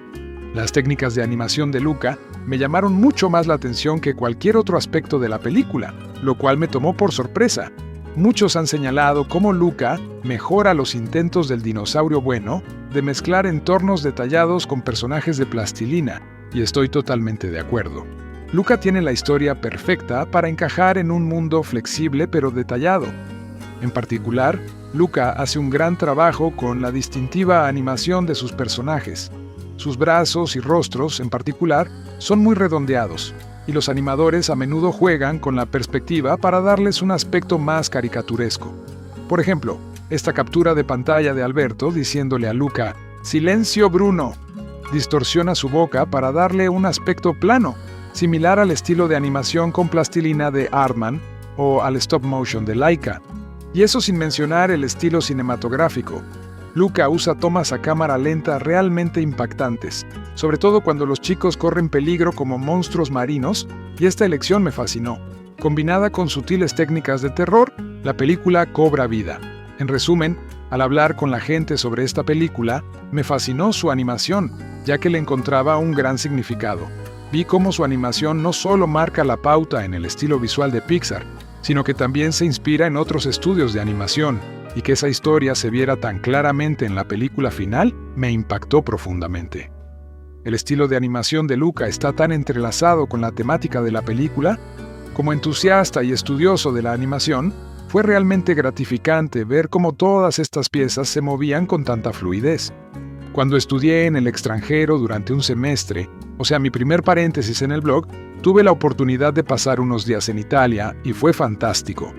Las técnicas de animación de Luca me llamaron mucho más la atención que cualquier otro aspecto de la película, lo cual me tomó por sorpresa. Muchos han señalado cómo Luca mejora los intentos del dinosaurio bueno de mezclar entornos detallados con personajes de plastilina, y estoy totalmente de acuerdo. Luca tiene la historia perfecta para encajar en un mundo flexible pero detallado. En particular, Luca hace un gran trabajo con la distintiva animación de sus personajes. Sus brazos y rostros, en particular, son muy redondeados, y los animadores a menudo juegan con la perspectiva para darles un aspecto más caricaturesco. Por ejemplo, esta captura de pantalla de Alberto diciéndole a Luca, «¡Silencio, Bruno!», distorsiona su boca para darle un aspecto plano, similar al estilo de animación con plastilina de Aardman o al stop motion de Laika. Y eso sin mencionar el estilo cinematográfico. Luca usa tomas a cámara lenta realmente impactantes, sobre todo cuando los chicos corren peligro como monstruos marinos, y esta elección me fascinó. Combinada con sutiles técnicas de terror, la película cobra vida. En resumen, al hablar con la gente sobre esta película, me fascinó su animación, ya que le encontraba un gran significado. Vi cómo su animación no solo marca la pauta en el estilo visual de Pixar, sino que también se inspira en otros estudios de animación, y que esa historia se viera tan claramente en la película final me impactó profundamente. El estilo de animación de Luca está tan entrelazado con la temática de la película. Como entusiasta y estudioso de la animación, fue realmente gratificante ver cómo todas estas piezas se movían con tanta fluidez. Cuando estudié en el extranjero durante un semestre, o sea, mi primer paréntesis en el blog, tuve la oportunidad de pasar unos días en Italia y fue fantástico.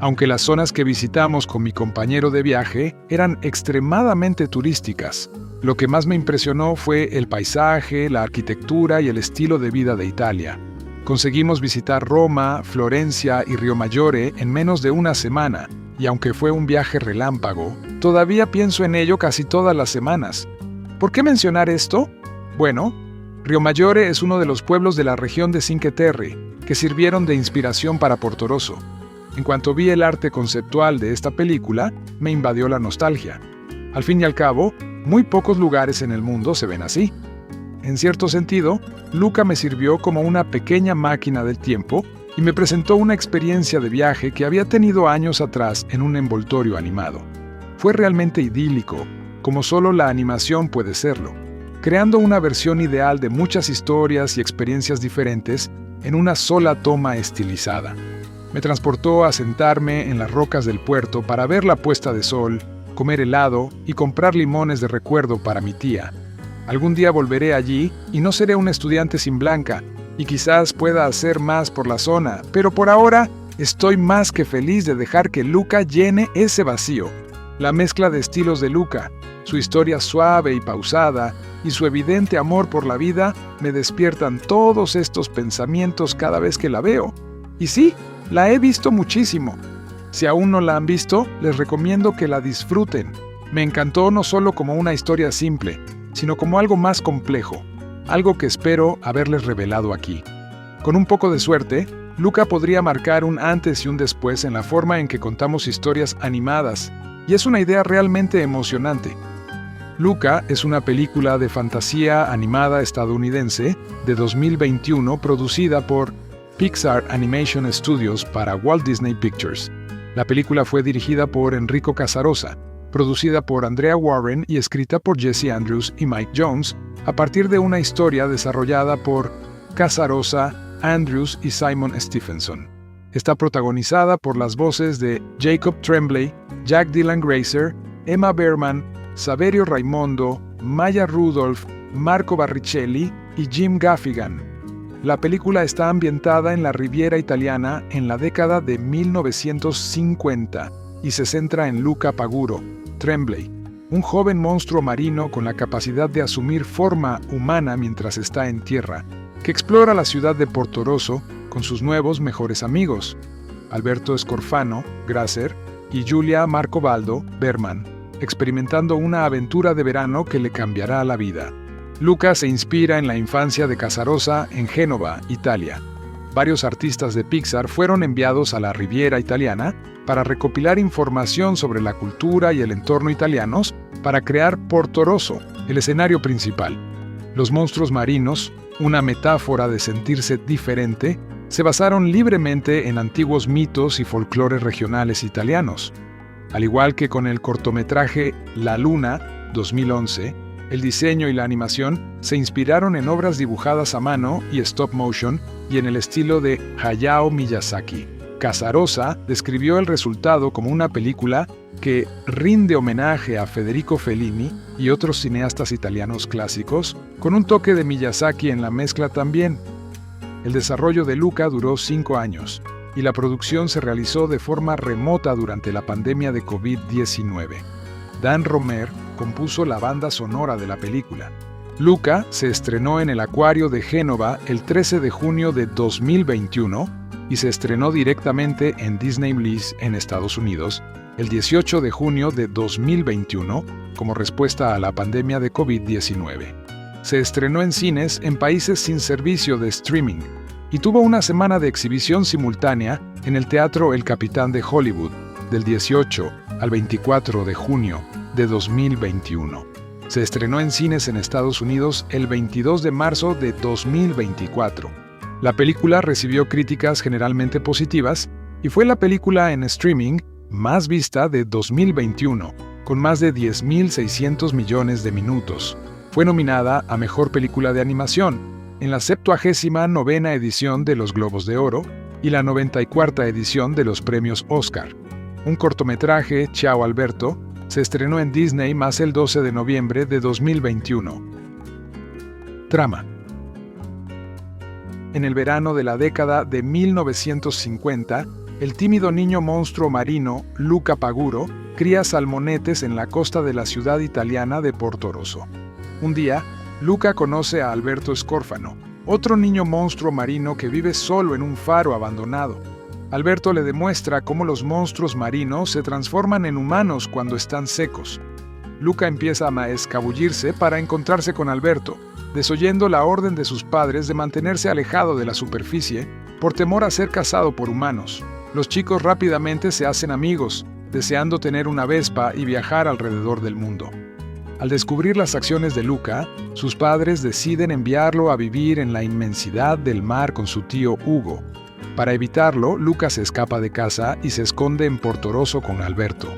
Aunque las zonas que visitamos con mi compañero de viaje eran extremadamente turísticas, lo que más me impresionó fue el paisaje, la arquitectura y el estilo de vida de Italia. Conseguimos visitar Roma, Florencia y Riomaggiore en menos de una semana, y aunque fue un viaje relámpago, todavía pienso en ello casi todas las semanas. ¿Por qué mencionar esto? Bueno, Riomaggiore es uno de los pueblos de la región de Cinque Terre, que sirvieron de inspiración para Portorosso. En cuanto vi el arte conceptual de esta película, me invadió la nostalgia. Al fin y al cabo, muy pocos lugares en el mundo se ven así. En cierto sentido, Luca me sirvió como una pequeña máquina del tiempo y me presentó una experiencia de viaje que había tenido años atrás en un envoltorio animado. Fue realmente idílico, como solo la animación puede serlo, creando una versión ideal de muchas historias y experiencias diferentes en una sola toma estilizada. Me transportó a sentarme en las rocas del puerto para ver la puesta de sol, comer helado y comprar limones de recuerdo para mi tía. Algún día volveré allí y no seré un estudiante sin blanca, y quizás pueda hacer más por la zona, pero por ahora estoy más que feliz de dejar que Luca llene ese vacío. La mezcla de estilos de Luca, su historia suave y pausada, y su evidente amor por la vida me despiertan todos estos pensamientos cada vez que la veo. Y sí, la he visto muchísimo. Si aún no la han visto, les recomiendo que la disfruten. Me encantó no solo como una historia simple, sino como algo más complejo, algo que espero haberles revelado aquí. Con un poco de suerte, Luca podría marcar un antes y un después en la forma en que contamos historias animadas, y es una idea realmente emocionante. Luca es una película de fantasía animada estadounidense de 2021 producida por Pixar Animation Studios para Walt Disney Pictures. La película fue dirigida por Enrico Casarosa, producida por Andrea Warren y escrita por Jesse Andrews y Mike Jones, a partir de una historia desarrollada por Casarosa, Andrews y Simon Stephenson. Está protagonizada por las voces de Jacob Tremblay, Jack Dylan Grazer, Emma Berman, Saverio Raimondo, Maya Rudolph, Marco Barricelli y Jim Gaffigan. La película está ambientada en la Riviera italiana en la década de 1950 y se centra en Luca Paguro, Tremblay, un joven monstruo marino con la capacidad de asumir forma humana mientras está en tierra, que explora la ciudad de Portorosso con sus nuevos mejores amigos, Alberto Scorfano, Grasser, y Giulia Marcobaldo, Berman, experimentando una aventura de verano que le cambiará la vida. Luca se inspira en la infancia de Casarosa en Génova, Italia. Varios artistas de Pixar fueron enviados a la Riviera italiana para recopilar información sobre la cultura y el entorno italianos para crear Portorosso, el escenario principal. Los monstruos marinos, una metáfora de sentirse diferente, se basaron libremente en antiguos mitos y folclores regionales italianos. Al igual que con el cortometraje La Luna, 2011, el diseño y la animación se inspiraron en obras dibujadas a mano y stop motion y en el estilo de Hayao Miyazaki. Casarosa describió el resultado como una película que rinde homenaje a Federico Fellini y otros cineastas italianos clásicos, con un toque de Miyazaki en la mezcla también. El desarrollo de Luca duró 5 años y la producción se realizó de forma remota durante la pandemia de COVID-19. Dan Romer compuso la banda sonora de la película. Luca se estrenó en el Acuario de Génova el 13 de junio de 2021 y se estrenó directamente en Disney Plus en Estados Unidos el 18 de junio de 2021 como respuesta a la pandemia de COVID-19. Se estrenó en cines en países sin servicio de streaming y tuvo una semana de exhibición simultánea en el Teatro El Capitán de Hollywood del 18 al 24 de junio de 2021. Se estrenó en cines en Estados Unidos el 22 de marzo de 2024. La película recibió críticas generalmente positivas y fue la película en streaming más vista de 2021, con más de 10.600 millones de minutos. Fue nominada a Mejor Película de Animación en la 79ª edición de los Globos de Oro y la 94ª edición de los Premios Oscar. Un cortometraje, Ciao Alberto, se estrenó en Disney más el 12 de noviembre de 2021. Trama. En el verano de la década de 1950, el tímido niño monstruo marino, Luca Paguro, cría salmonetes en la costa de la ciudad italiana de Portorosso. Un día, Luca conoce a Alberto Scorfano, otro niño monstruo marino que vive solo en un faro abandonado. Alberto le demuestra cómo los monstruos marinos se transforman en humanos cuando están secos. Luca empieza a escabullirse para encontrarse con Alberto, desoyendo la orden de sus padres de mantenerse alejado de la superficie por temor a ser cazado por humanos. Los chicos rápidamente se hacen amigos, deseando tener una Vespa y viajar alrededor del mundo. Al descubrir las acciones de Luca, sus padres deciden enviarlo a vivir en la inmensidad del mar con su tío Hugo. Para evitarlo, Luca se escapa de casa y se esconde en Portorosso con Alberto.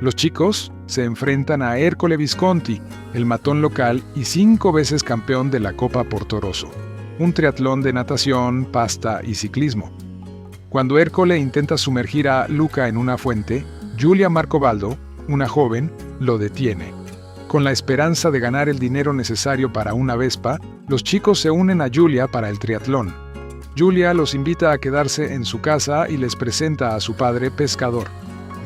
Los chicos se enfrentan a Ercole Visconti, el matón local y 5 veces campeón de la Copa Portorosso, un triatlón de natación, pasta y ciclismo. Cuando Ercole intenta sumergir a Luca en una fuente, Giulia Marcobaldo, una joven, lo detiene. Con la esperanza de ganar el dinero necesario para una Vespa, los chicos se unen a Giulia para el triatlón. Giulia los invita a quedarse en su casa y les presenta a su padre pescador,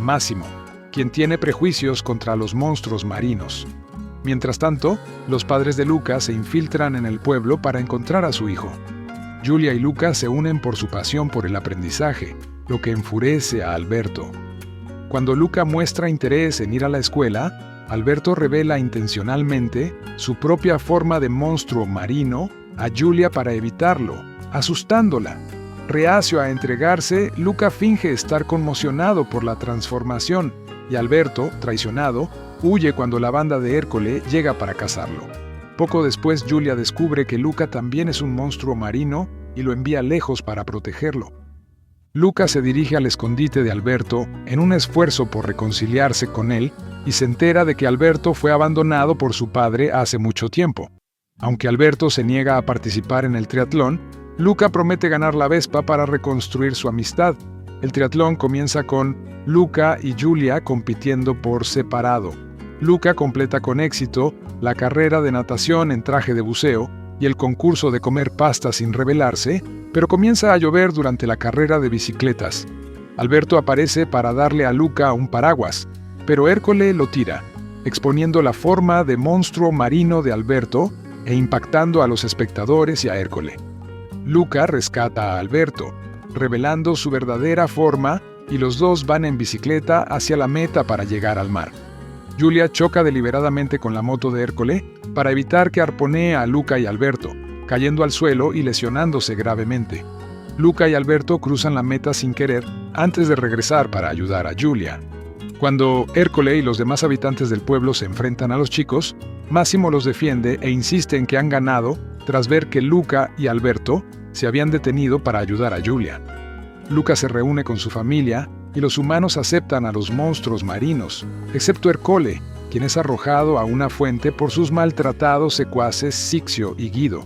Massimo, quien tiene prejuicios contra los monstruos marinos. Mientras tanto, los padres de Luca se infiltran en el pueblo para encontrar a su hijo. Giulia y Luca se unen por su pasión por el aprendizaje, lo que enfurece a Alberto. Cuando Luca muestra interés en ir a la escuela, Alberto revela intencionalmente su propia forma de monstruo marino a Giulia para evitarlo, asustándola. Reacio a entregarse, Luca finge estar conmocionado por la transformación y Alberto, traicionado, huye cuando la banda de Ercole llega para cazarlo. Poco después, Giulia descubre que Luca también es un monstruo marino y lo envía lejos para protegerlo. Luca se dirige al escondite de Alberto en un esfuerzo por reconciliarse con él y se entera de que Alberto fue abandonado por su padre hace mucho tiempo. Aunque Alberto se niega a participar en el triatlón, Luca promete ganar la Vespa para reconstruir su amistad. El triatlón comienza con Luca y Giulia compitiendo por separado. Luca completa con éxito la carrera de natación en traje de buceo y el concurso de comer pasta sin rebelarse, pero comienza a llover durante la carrera de bicicletas. Alberto aparece para darle a Luca un paraguas, pero Hércole lo tira, exponiendo la forma de monstruo marino de Alberto e impactando a los espectadores y a Hércole. Luca rescata a Alberto, revelando su verdadera forma, y los dos van en bicicleta hacia la meta para llegar al mar. Julia choca deliberadamente con la moto de Hércole para evitar que arponee a Luca y Alberto, cayendo al suelo y lesionándose gravemente. Luca y Alberto cruzan la meta sin querer antes de regresar para ayudar a Julia. Cuando Hércole y los demás habitantes del pueblo se enfrentan a los chicos, Máximo los defiende e insiste en que han ganado tras ver que Luca y Alberto se habían detenido para ayudar a Julia. Luca se reúne con su familia y los humanos aceptan a los monstruos marinos, excepto Hércole, quien es arrojado a una fuente por sus maltratados secuaces Sixio y Guido.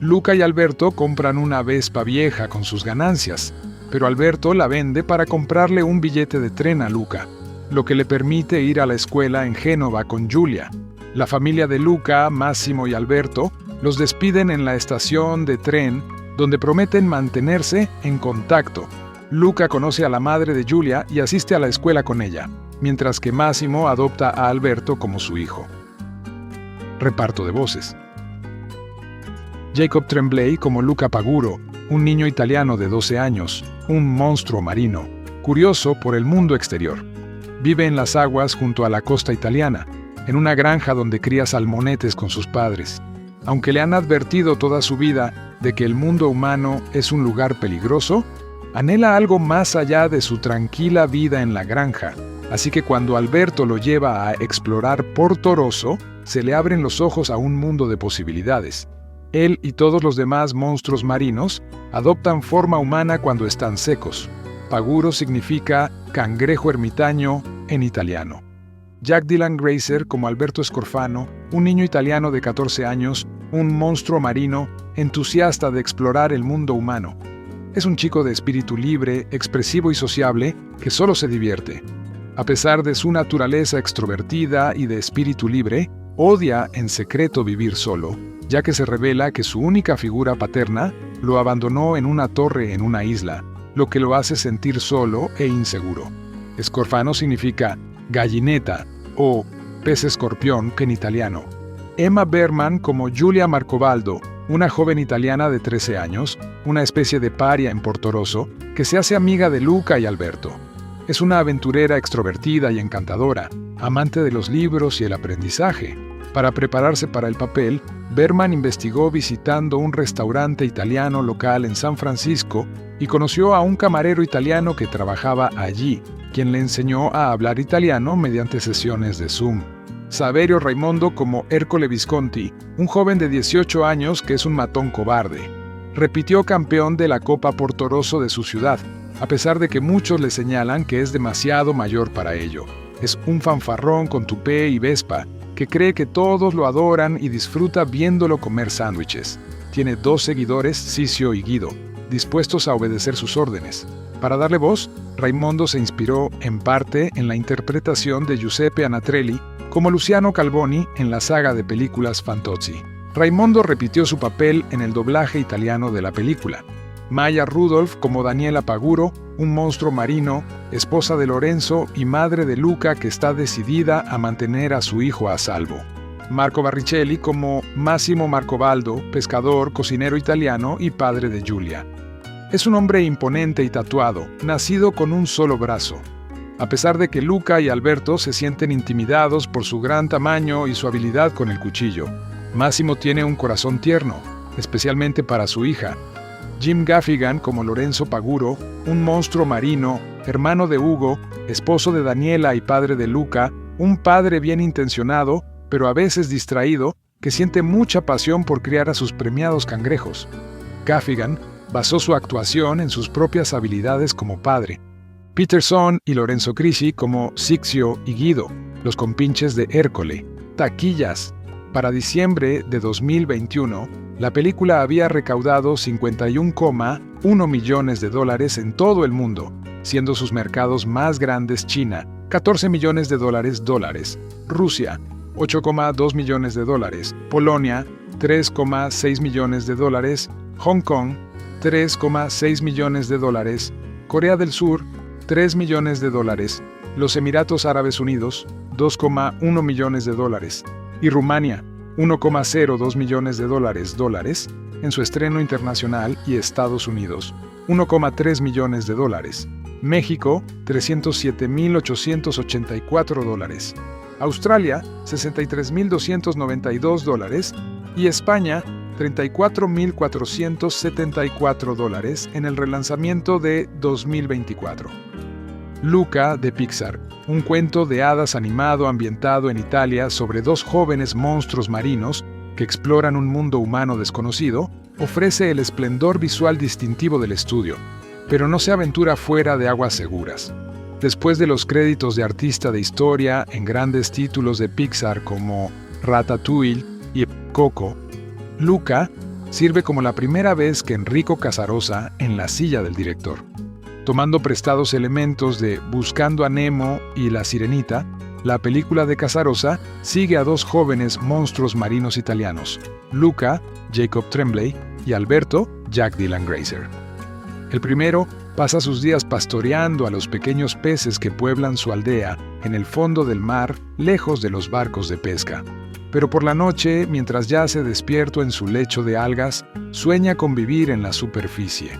Luca y Alberto compran una Vespa vieja con sus ganancias, pero Alberto la vende para comprarle un billete de tren a Luca, lo que le permite ir a la escuela en Génova con Julia. La familia de Luca, Máximo y Alberto los despiden en la estación de tren, donde prometen mantenerse en contacto. Luca conoce a la madre de Julia y asiste a la escuela con ella, mientras que Máximo adopta a Alberto como su hijo. Reparto de voces. Jacob Tremblay como Luca Paguro, un niño italiano de 12 años, un monstruo marino, curioso por el mundo exterior. Vive en las aguas junto a la costa italiana, en una granja donde cría salmonetes con sus padres. Aunque le han advertido toda su vida de que el mundo humano es un lugar peligroso, anhela algo más allá de su tranquila vida en la granja, así que cuando Alberto lo lleva a explorar Porto Rosso, se le abren los ojos a un mundo de posibilidades. Él y todos los demás monstruos marinos adoptan forma humana cuando están secos. Paguro significa cangrejo ermitaño en italiano. Jack Dylan Grazer como Alberto Scorfano, un niño italiano de 14 años, un monstruo marino, entusiasta de explorar el mundo humano. Es un chico de espíritu libre, expresivo y sociable, que solo se divierte. A pesar de su naturaleza extrovertida y de espíritu libre, odia en secreto vivir solo, ya que se revela que su única figura paterna lo abandonó en una torre en una isla, lo que lo hace sentir solo e inseguro. Scorfano significa gallineta o pez escorpión en italiano. Emma Berman como Julia Marcobaldo, una joven italiana de 13 años, una especie de paria en Porto Rosso, que se hace amiga de Luca y Alberto. Es una aventurera extrovertida y encantadora, amante de los libros y el aprendizaje. Para prepararse para el papel, Berman investigó visitando un restaurante italiano local en San Francisco y conoció a un camarero italiano que trabajaba allí, quien le enseñó a hablar italiano mediante sesiones de Zoom. Saverio Raimondo como Hércole Visconti, un joven de 18 años que es un matón cobarde. Repitió campeón de la Copa Porto Rosso de su ciudad, a pesar de que muchos le señalan que es demasiado mayor para ello. Es un fanfarrón con tupé y vespa, que cree que todos lo adoran y disfruta viéndolo comer sándwiches. Tiene 2 seguidores, Sixio y Guido, dispuestos a obedecer sus órdenes. Para darle voz, Raimondo se inspiró, en parte, en la interpretación de Giuseppe Anatrelli como Luciano Calvoni en la saga de películas Fantozzi. Raimondo repitió su papel en el doblaje italiano de la película. Maya Rudolph como Daniela Paguro, un monstruo marino, esposa de Lorenzo y madre de Luca que está decidida a mantener a su hijo a salvo. Marco Barricelli como Máximo Marcobaldo, pescador, cocinero italiano y padre de Julia. Es un hombre imponente y tatuado, nacido con un solo brazo. A pesar de que Luca y Alberto se sienten intimidados por su gran tamaño y su habilidad con el cuchillo, Máximo tiene un corazón tierno, especialmente para su hija. Jim Gaffigan como Lorenzo Paguro, un monstruo marino, hermano de Hugo, esposo de Daniela y padre de Luca, un padre bien intencionado, pero a veces distraído, que siente mucha pasión por criar a sus premiados cangrejos. Gaffigan basó su actuación en sus propias habilidades como padre. Peterson y Lorenzo Crisi como Sixio y Guido, los compinches de Hércole. Taquillas. Para diciembre de 2021, la película había recaudado $51,1 millones en todo el mundo, siendo sus mercados más grandes China, $14 millones, Rusia, $8,2 millones, Polonia, $3,6 millones, Hong Kong, $3,6 millones, Corea del Sur, $3 millones, los Emiratos Árabes Unidos, $2,1 millones, y Rumania, $1,02 millones en su estreno internacional, y Estados Unidos, $1,3 millones. México, $307,884. Australia, $63,292. Y España, $34,474 en el relanzamiento de 2024. Luca, de Pixar, un cuento de hadas animado ambientado en Italia sobre dos jóvenes monstruos marinos que exploran un mundo humano desconocido, ofrece el esplendor visual distintivo del estudio, pero no se aventura fuera de aguas seguras. Después de los créditos de artista de historia en grandes títulos de Pixar como Ratatouille y Coco, Luca sirve como la primera vez que Enrico Casarosa en la silla del director. Tomando prestados elementos de Buscando a Nemo y La Sirenita, la película de Casarosa sigue a dos jóvenes monstruos marinos italianos, Luca, Jacob Tremblay, y Alberto, Jack Dylan Grazer. El primero pasa sus días pastoreando a los pequeños peces que pueblan su aldea en el fondo del mar, lejos de los barcos de pesca. Pero por la noche, mientras yace despierto en su lecho de algas, sueña con vivir en la superficie.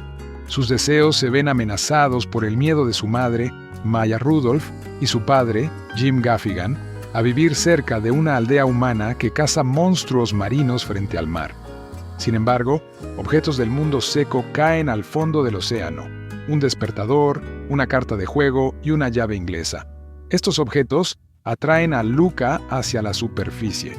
Sus deseos se ven amenazados por el miedo de su madre, Maya Rudolph, y su padre, Jim Gaffigan, a vivir cerca de una aldea humana que caza monstruos marinos frente al mar. Sin embargo, objetos del mundo seco caen al fondo del océano: un despertador, una carta de juego y una llave inglesa. Estos objetos atraen a Luca hacia la superficie.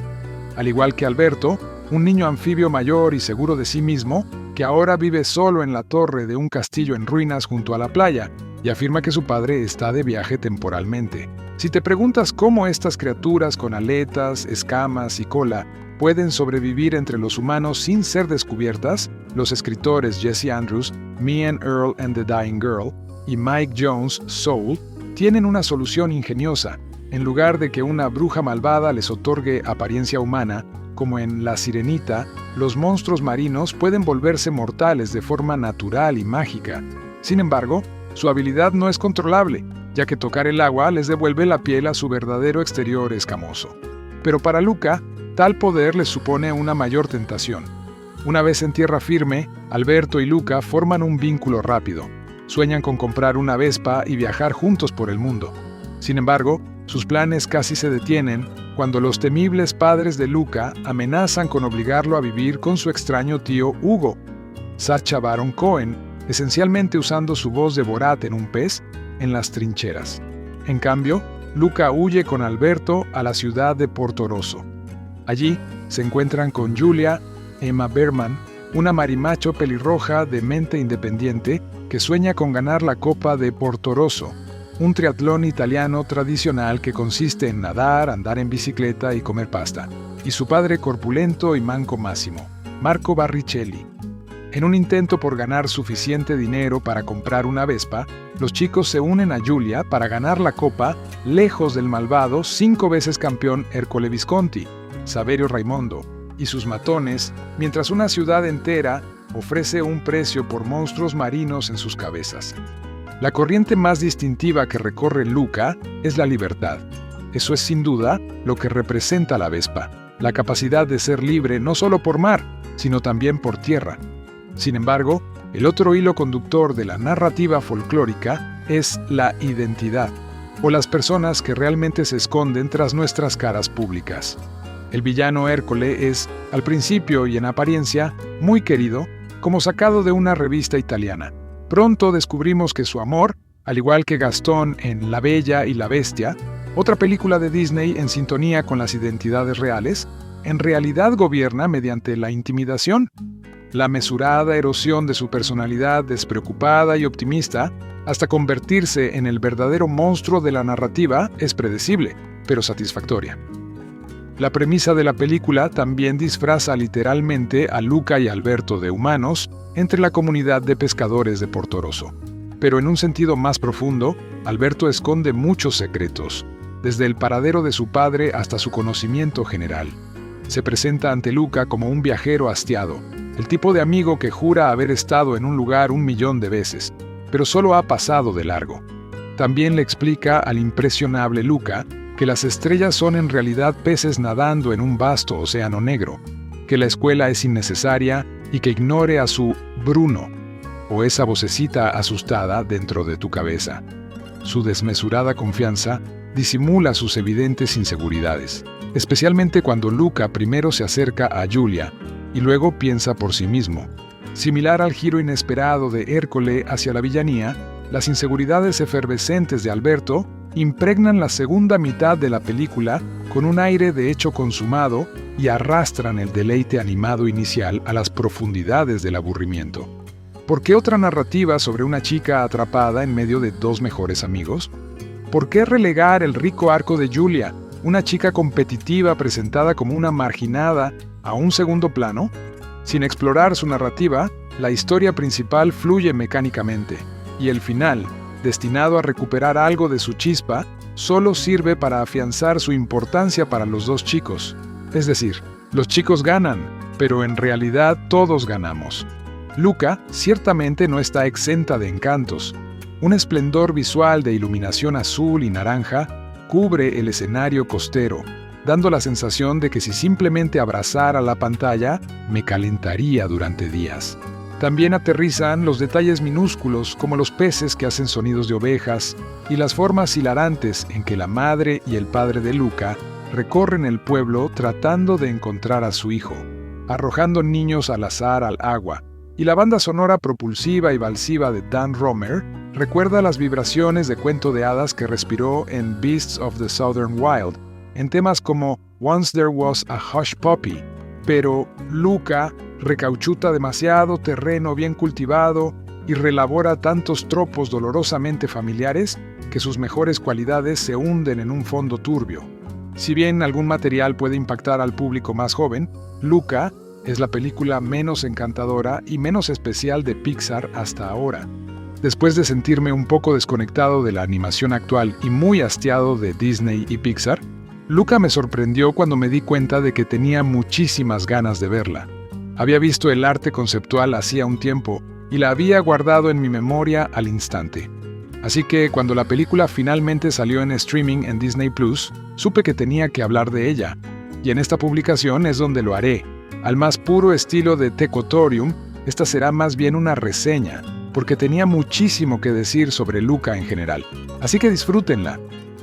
Al igual que Alberto, un niño anfibio mayor y seguro de sí mismo, que ahora vive solo en la torre de un castillo en ruinas junto a la playa, y afirma que su padre está de viaje temporalmente. Si te preguntas cómo estas criaturas con aletas, escamas y cola pueden sobrevivir entre los humanos sin ser descubiertas, los escritores Jesse Andrews, Me and Earl and the Dying Girl, y Mike Jones, Soul, tienen una solución ingeniosa. En lugar de que una bruja malvada les otorgue apariencia humana, como en La Sirenita, los monstruos marinos pueden volverse mortales de forma natural y mágica. Sin embargo, su habilidad no es controlable, ya que tocar el agua les devuelve la piel a su verdadero exterior escamoso. Pero para Luca, tal poder les supone una mayor tentación. Una vez en tierra firme, Alberto y Luca forman un vínculo rápido. Sueñan con comprar una Vespa y viajar juntos por el mundo. Sin embargo, sus planes casi se detienen cuando los temibles padres de Luca amenazan con obligarlo a vivir con su extraño tío Hugo, Sacha Baron Cohen, esencialmente usando su voz de Borat en un pez, en las trincheras. En cambio, Luca huye con Alberto a la ciudad de Portorosso. Allí se encuentran con Julia, Emma Berman, una marimacho pelirroja de mente independiente que sueña con ganar la Copa de Portorosso, un triatlón italiano tradicional que consiste en nadar, andar en bicicleta y comer pasta, y su padre corpulento y manco Máximo, Marco Barricelli. En un intento por ganar suficiente dinero para comprar una Vespa, los chicos se unen a Julia para ganar la copa lejos del malvado 5 veces campeón Ercole Visconti, Saverio Raimondo, y sus matones, mientras una ciudad entera ofrece un precio por monstruos marinos en sus cabezas. La corriente más distintiva que recorre Luca es la libertad. Eso es sin duda lo que representa la Vespa, la capacidad de ser libre no solo por mar, sino también por tierra. Sin embargo, el otro hilo conductor de la narrativa folclórica es la identidad, o las personas que realmente se esconden tras nuestras caras públicas. El villano Ercole es, al principio y en apariencia, muy querido, como sacado de una revista italiana. Pronto descubrimos que su amor, al igual que Gastón en La Bella y la Bestia, otra película de Disney en sintonía con las identidades reales, en realidad gobierna mediante la intimidación. La mesurada erosión de su personalidad despreocupada y optimista, hasta convertirse en el verdadero monstruo de la narrativa, es predecible, pero satisfactoria. La premisa de la película también disfraza literalmente a Luca y Alberto de humanos entre la comunidad de pescadores de Portorosso. Pero en un sentido más profundo, Alberto esconde muchos secretos, desde el paradero de su padre hasta su conocimiento general. Se presenta ante Luca como un viajero hastiado, el tipo de amigo que jura haber estado en un lugar 1.000.000 de veces, pero solo ha pasado de largo. También le explica al impresionable Luca que las estrellas son en realidad peces nadando en un vasto océano negro, que la escuela es innecesaria y que ignore a su Bruno, o esa vocecita asustada dentro de tu cabeza. Su desmesurada confianza disimula sus evidentes inseguridades, especialmente cuando Luca primero se acerca a Julia y luego piensa por sí mismo. Similar al giro inesperado de Hércole hacia la villanía, las inseguridades efervescentes de Alberto impregnan la segunda mitad de la película con un aire de hecho consumado y arrastran el deleite animado inicial a las profundidades del aburrimiento. ¿Por qué otra narrativa sobre una chica atrapada en medio de dos mejores amigos? ¿Por qué relegar el rico arco de Julia, una chica competitiva presentada como una marginada, a un segundo plano? Sin explorar su narrativa, la historia principal fluye mecánicamente, y el final, destinado a recuperar algo de su chispa, solo sirve para afianzar su importancia para los dos chicos. Es decir, los chicos ganan, pero en realidad todos ganamos. Luca ciertamente no está exenta de encantos. Un esplendor visual de iluminación azul y naranja cubre el escenario costero, dando la sensación de que si simplemente abrazara la pantalla, me calentaría durante días. También aterrizan los detalles minúsculos como los peces que hacen sonidos de ovejas y las formas hilarantes en que la madre y el padre de Luca recorren el pueblo tratando de encontrar a su hijo, arrojando niños al azar al agua. Y la banda sonora propulsiva y balsiva de Dan Romer recuerda las vibraciones de cuento de hadas que respiró en Beasts of the Southern Wild, en temas como Once There Was a Hush Puppy, pero Luca recauchuta demasiado terreno bien cultivado y relabora tantos tropos dolorosamente familiares que sus mejores cualidades se hunden en un fondo turbio. Si bien algún material puede impactar al público más joven, Luca es la película menos encantadora y menos especial de Pixar hasta ahora. Después de sentirme un poco desconectado de la animación actual y muy hastiado de Disney y Pixar, Luca me sorprendió cuando me di cuenta de que tenía muchísimas ganas de verla. Había visto el arte conceptual hacía un tiempo y la había guardado en mi memoria al instante. Así que cuando la película finalmente salió en streaming en Disney Plus, supe que tenía que hablar de ella. Y en esta publicación es donde lo haré. Al más puro estilo de Tecotorium, esta será más bien una reseña, porque tenía muchísimo que decir sobre Luca en general. Así que disfrútenla.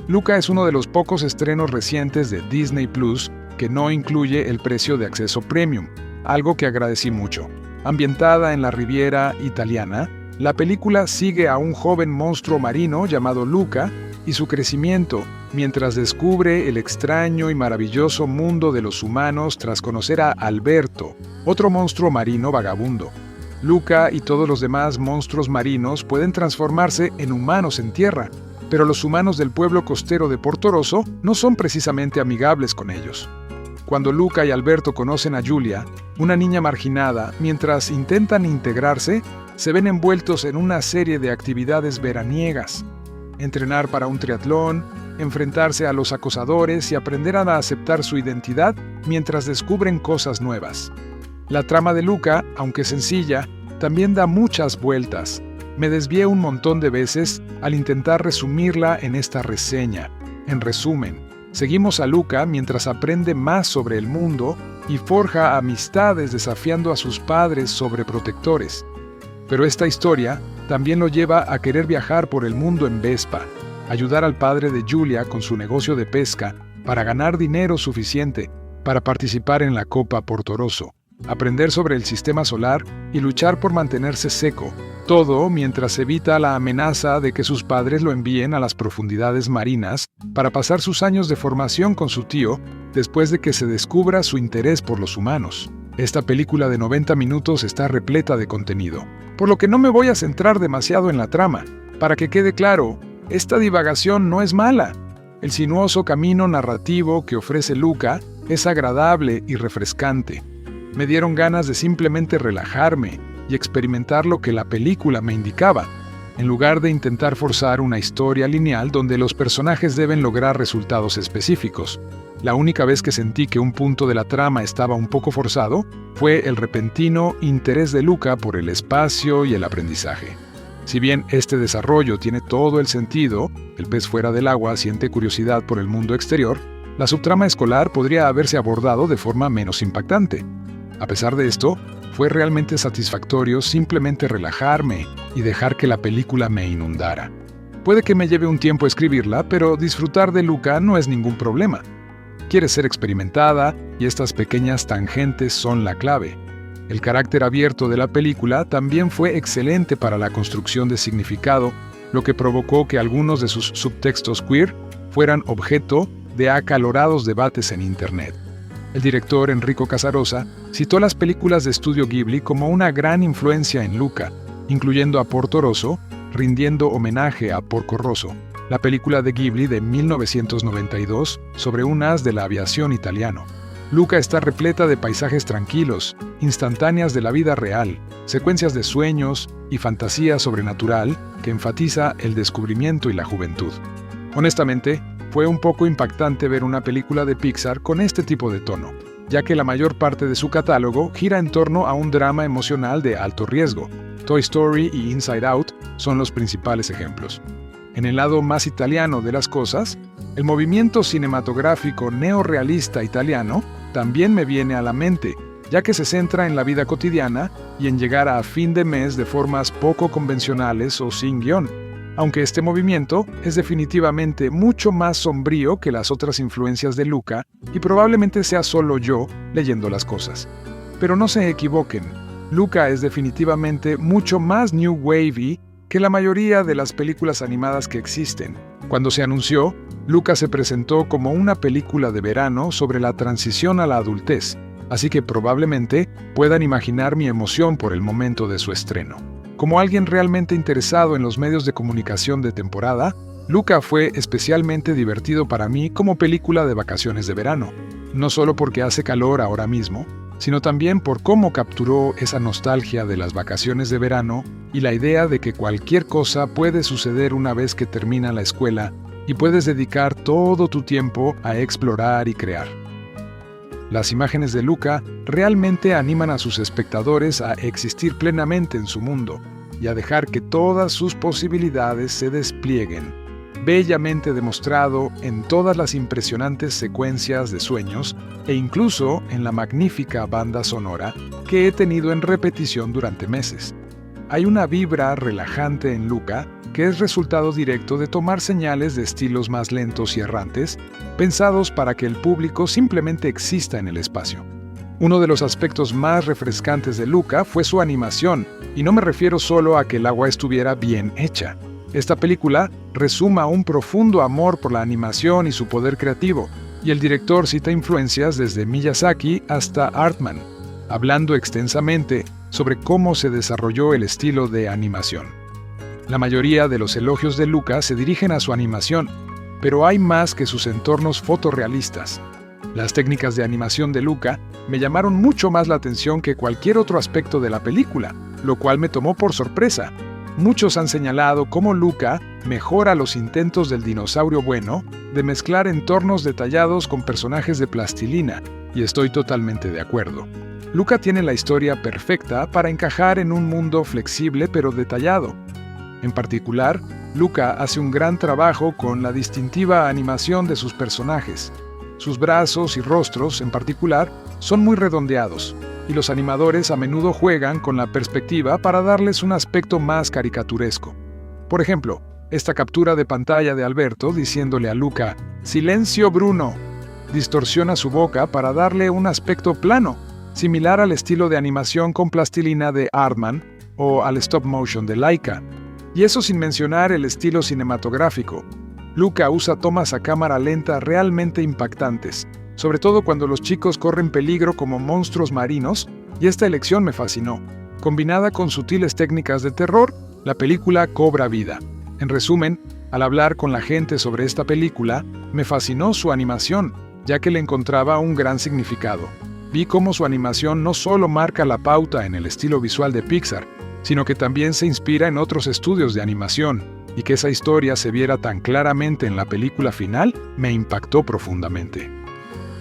Luca es uno de los pocos estrenos recientes de Disney Plus que no incluye el precio de acceso premium, algo que agradecí mucho. Ambientada en la Riviera italiana, la película sigue a un joven monstruo marino llamado Luca y su crecimiento, mientras descubre el extraño y maravilloso mundo de los humanos tras conocer a Alberto, otro monstruo marino vagabundo. Luca y todos los demás monstruos marinos pueden transformarse en humanos en tierra, pero los humanos del pueblo costero de Portorosso no son precisamente amigables con ellos. Cuando Luca y Alberto conocen a Julia, una niña marginada, mientras intentan integrarse, se ven envueltos en una serie de actividades veraniegas. Entrenar para un triatlón, enfrentarse a los acosadores y aprender a aceptar su identidad mientras descubren cosas nuevas. La trama de Luca, aunque sencilla, también da muchas vueltas. Me desvié un montón de veces al intentar resumirla en esta reseña. En resumen, seguimos a Luca mientras aprende más sobre el mundo y forja amistades desafiando a sus padres sobreprotectores. Pero esta historia también lo lleva a querer viajar por el mundo en Vespa, ayudar al padre de Julia con su negocio de pesca para ganar dinero suficiente para participar en la Copa Portorosso, aprender sobre el sistema solar y luchar por mantenerse seco, todo mientras evita la amenaza de que sus padres lo envíen a las profundidades marinas para pasar sus años de formación con su tío después de que se descubra su interés por los humanos. Esta película de 90 minutos está repleta de contenido, por lo que no me voy a centrar demasiado en la trama. Para que quede claro, esta divagación no es mala. El sinuoso camino narrativo que ofrece Luca es agradable y refrescante. Me dieron ganas de simplemente relajarme y experimentar lo que la película me indicaba, en lugar de intentar forzar una historia lineal donde los personajes deben lograr resultados específicos. La única vez que sentí que un punto de la trama estaba un poco forzado fue el repentino interés de Luca por el espacio y el aprendizaje. Si bien este desarrollo tiene todo el sentido, el pez fuera del agua siente curiosidad por el mundo exterior, la subtrama escolar podría haberse abordado de forma menos impactante. A pesar de esto, fue realmente satisfactorio simplemente relajarme y dejar que la película me inundara. Puede que me lleve un tiempo escribirla, pero disfrutar de Luca no es ningún problema. Quiere ser experimentada y estas pequeñas tangentes son la clave. El carácter abierto de la película también fue excelente para la construcción de significado, lo que provocó que algunos de sus subtextos queer fueran objeto de acalorados debates en Internet. El director Enrico Casarosa citó las películas de estudio Ghibli como una gran influencia en Luca, incluyendo a Porco Rosso, rindiendo homenaje a Porco Rosso, la película de Ghibli de 1992 sobre un as de la aviación italiano. Luca está repleta de paisajes tranquilos, instantáneas de la vida real, secuencias de sueños y fantasía sobrenatural que enfatiza el descubrimiento y la juventud. Honestamente, fue un poco impactante ver una película de Pixar con este tipo de tono, ya que la mayor parte de su catálogo gira en torno a un drama emocional de alto riesgo. Toy Story y Inside Out son los principales ejemplos. En el lado más italiano de las cosas, el movimiento cinematográfico neorrealista italiano también me viene a la mente, ya que se centra en la vida cotidiana y en llegar a fin de mes de formas poco convencionales o sin guión, aunque este movimiento es definitivamente mucho más sombrío que las otras influencias de Luca y probablemente sea solo yo leyendo las cosas. Pero no se equivoquen, Luca es definitivamente mucho más new wavy que la mayoría de las películas animadas que existen. Cuando se anunció, Luca se presentó como una película de verano sobre la transición a la adultez, así que probablemente puedan imaginar mi emoción por el momento de su estreno. Como alguien realmente interesado en los medios de comunicación de temporada, Luca fue especialmente divertido para mí como película de vacaciones de verano, no solo porque hace calor ahora mismo, sino también por cómo capturó esa nostalgia de las vacaciones de verano y la idea de que cualquier cosa puede suceder una vez que termina la escuela y puedes dedicar todo tu tiempo a explorar y crear. Las imágenes de Luca realmente animan a sus espectadores a existir plenamente en su mundo y a dejar que todas sus posibilidades se desplieguen, bellamente demostrado en todas las impresionantes secuencias de sueños e incluso en la magnífica banda sonora que he tenido en repetición durante meses. Hay una vibra relajante en Luca que es resultado directo de tomar señales de estilos más lentos y errantes, pensados para que el público simplemente exista en el espacio. Uno de los aspectos más refrescantes de Luca fue su animación, y no me refiero solo a que el agua estuviera bien hecha. Esta película resuma un profundo amor por la animación y su poder creativo, y el director cita influencias desde Miyazaki hasta Artman, hablando extensamente sobre cómo se desarrolló el estilo de animación. La mayoría de los elogios de Luca se dirigen a su animación, pero hay más que sus entornos fotorrealistas. Las técnicas de animación de Luca me llamaron mucho más la atención que cualquier otro aspecto de la película, lo cual me tomó por sorpresa. Muchos han señalado cómo Luca mejora los intentos del dinosaurio bueno de mezclar entornos detallados con personajes de plastilina, y estoy totalmente de acuerdo. Luca tiene la historia perfecta para encajar en un mundo flexible pero detallado. En particular, Luca hace un gran trabajo con la distintiva animación de sus personajes. Sus brazos y rostros, en particular, son muy redondeados, y los animadores a menudo juegan con la perspectiva para darles un aspecto más caricaturesco. Por ejemplo, esta captura de pantalla de Alberto diciéndole a Luca, «Silencio, Bruno», distorsiona su boca para darle un aspecto plano, similar al estilo de animación con plastilina de Aardman o al stop motion de Laika. Y eso sin mencionar el estilo cinematográfico. Luca usa tomas a cámara lenta realmente impactantes, sobre todo cuando los chicos corren peligro como monstruos marinos, y esta elección me fascinó. Combinada con sutiles técnicas de terror, la película cobra vida. En resumen, al hablar con la gente sobre esta película, me fascinó su animación, ya que le encontraba un gran significado. Vi cómo su animación no solo marca la pauta en el estilo visual de Pixar, sino que también se inspira en otros estudios de animación, y que esa historia se viera tan claramente en la película final me impactó profundamente.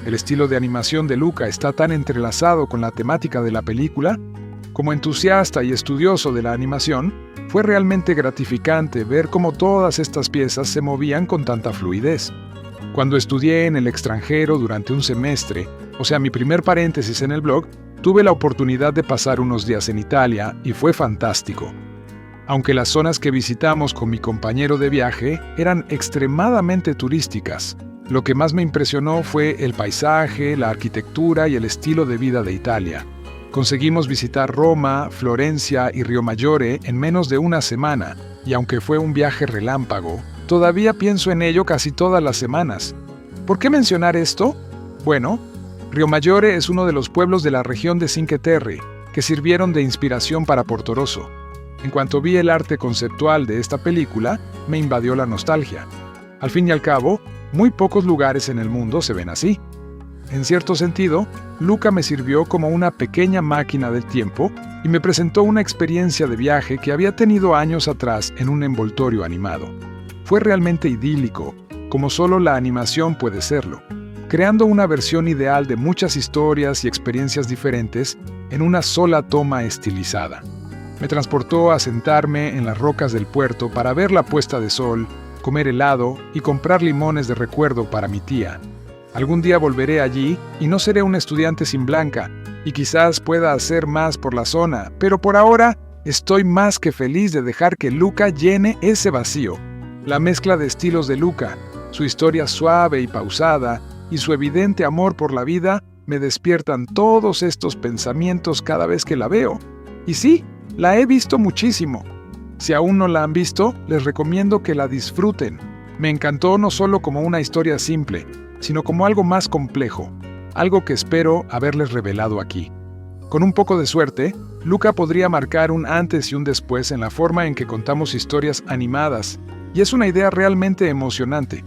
El estilo de animación de Luca está tan entrelazado con la temática de la película. Como entusiasta y estudioso de la animación, Fue realmente gratificante ver cómo todas estas piezas se movían con tanta fluidez. Cuando estudié en el extranjero durante un semestre, o sea, mi primer paréntesis en el blog, tuve la oportunidad de pasar unos días en Italia y fue fantástico. Aunque las zonas que visitamos con mi compañero de viaje eran extremadamente turísticas, lo que más me impresionó fue el paisaje, la arquitectura y el estilo de vida de Italia. Conseguimos visitar Roma, Florencia y Riomaggiore en menos de una semana, y aunque fue un viaje relámpago, todavía pienso en ello casi todas las semanas. ¿Por qué mencionar esto? Bueno, Riomaggiore es uno de los pueblos de la región de Cinque Terre, que sirvieron de inspiración para Portorosso. En cuanto vi el arte conceptual de esta película, me invadió la nostalgia. Al fin y al cabo, muy pocos lugares en el mundo se ven así. En cierto sentido, Luca me sirvió como una pequeña máquina del tiempo y me presentó una experiencia de viaje que había tenido años atrás en un envoltorio animado. Fue realmente idílico, como solo la animación puede serlo, creando una versión ideal de muchas historias y experiencias diferentes en una sola toma estilizada. Me transportó a sentarme en las rocas del puerto para ver la puesta de sol, comer helado y comprar limones de recuerdo para mi tía. Algún día volveré allí y no seré un estudiante sin Blanca, y quizás pueda hacer más por la zona, pero por ahora estoy más que feliz de dejar que Luca llene ese vacío. La mezcla de estilos de Luca, su historia suave y pausada, y su evidente amor por la vida me despiertan todos estos pensamientos cada vez que la veo. Y sí, la he visto muchísimo. Si aún no la han visto, les recomiendo que la disfruten. Me encantó no solo como una historia simple, sino como algo más complejo, algo que espero haberles revelado aquí. Con un poco de suerte, Luca podría marcar un antes y un después en la forma en que contamos historias animadas, y es una idea realmente emocionante.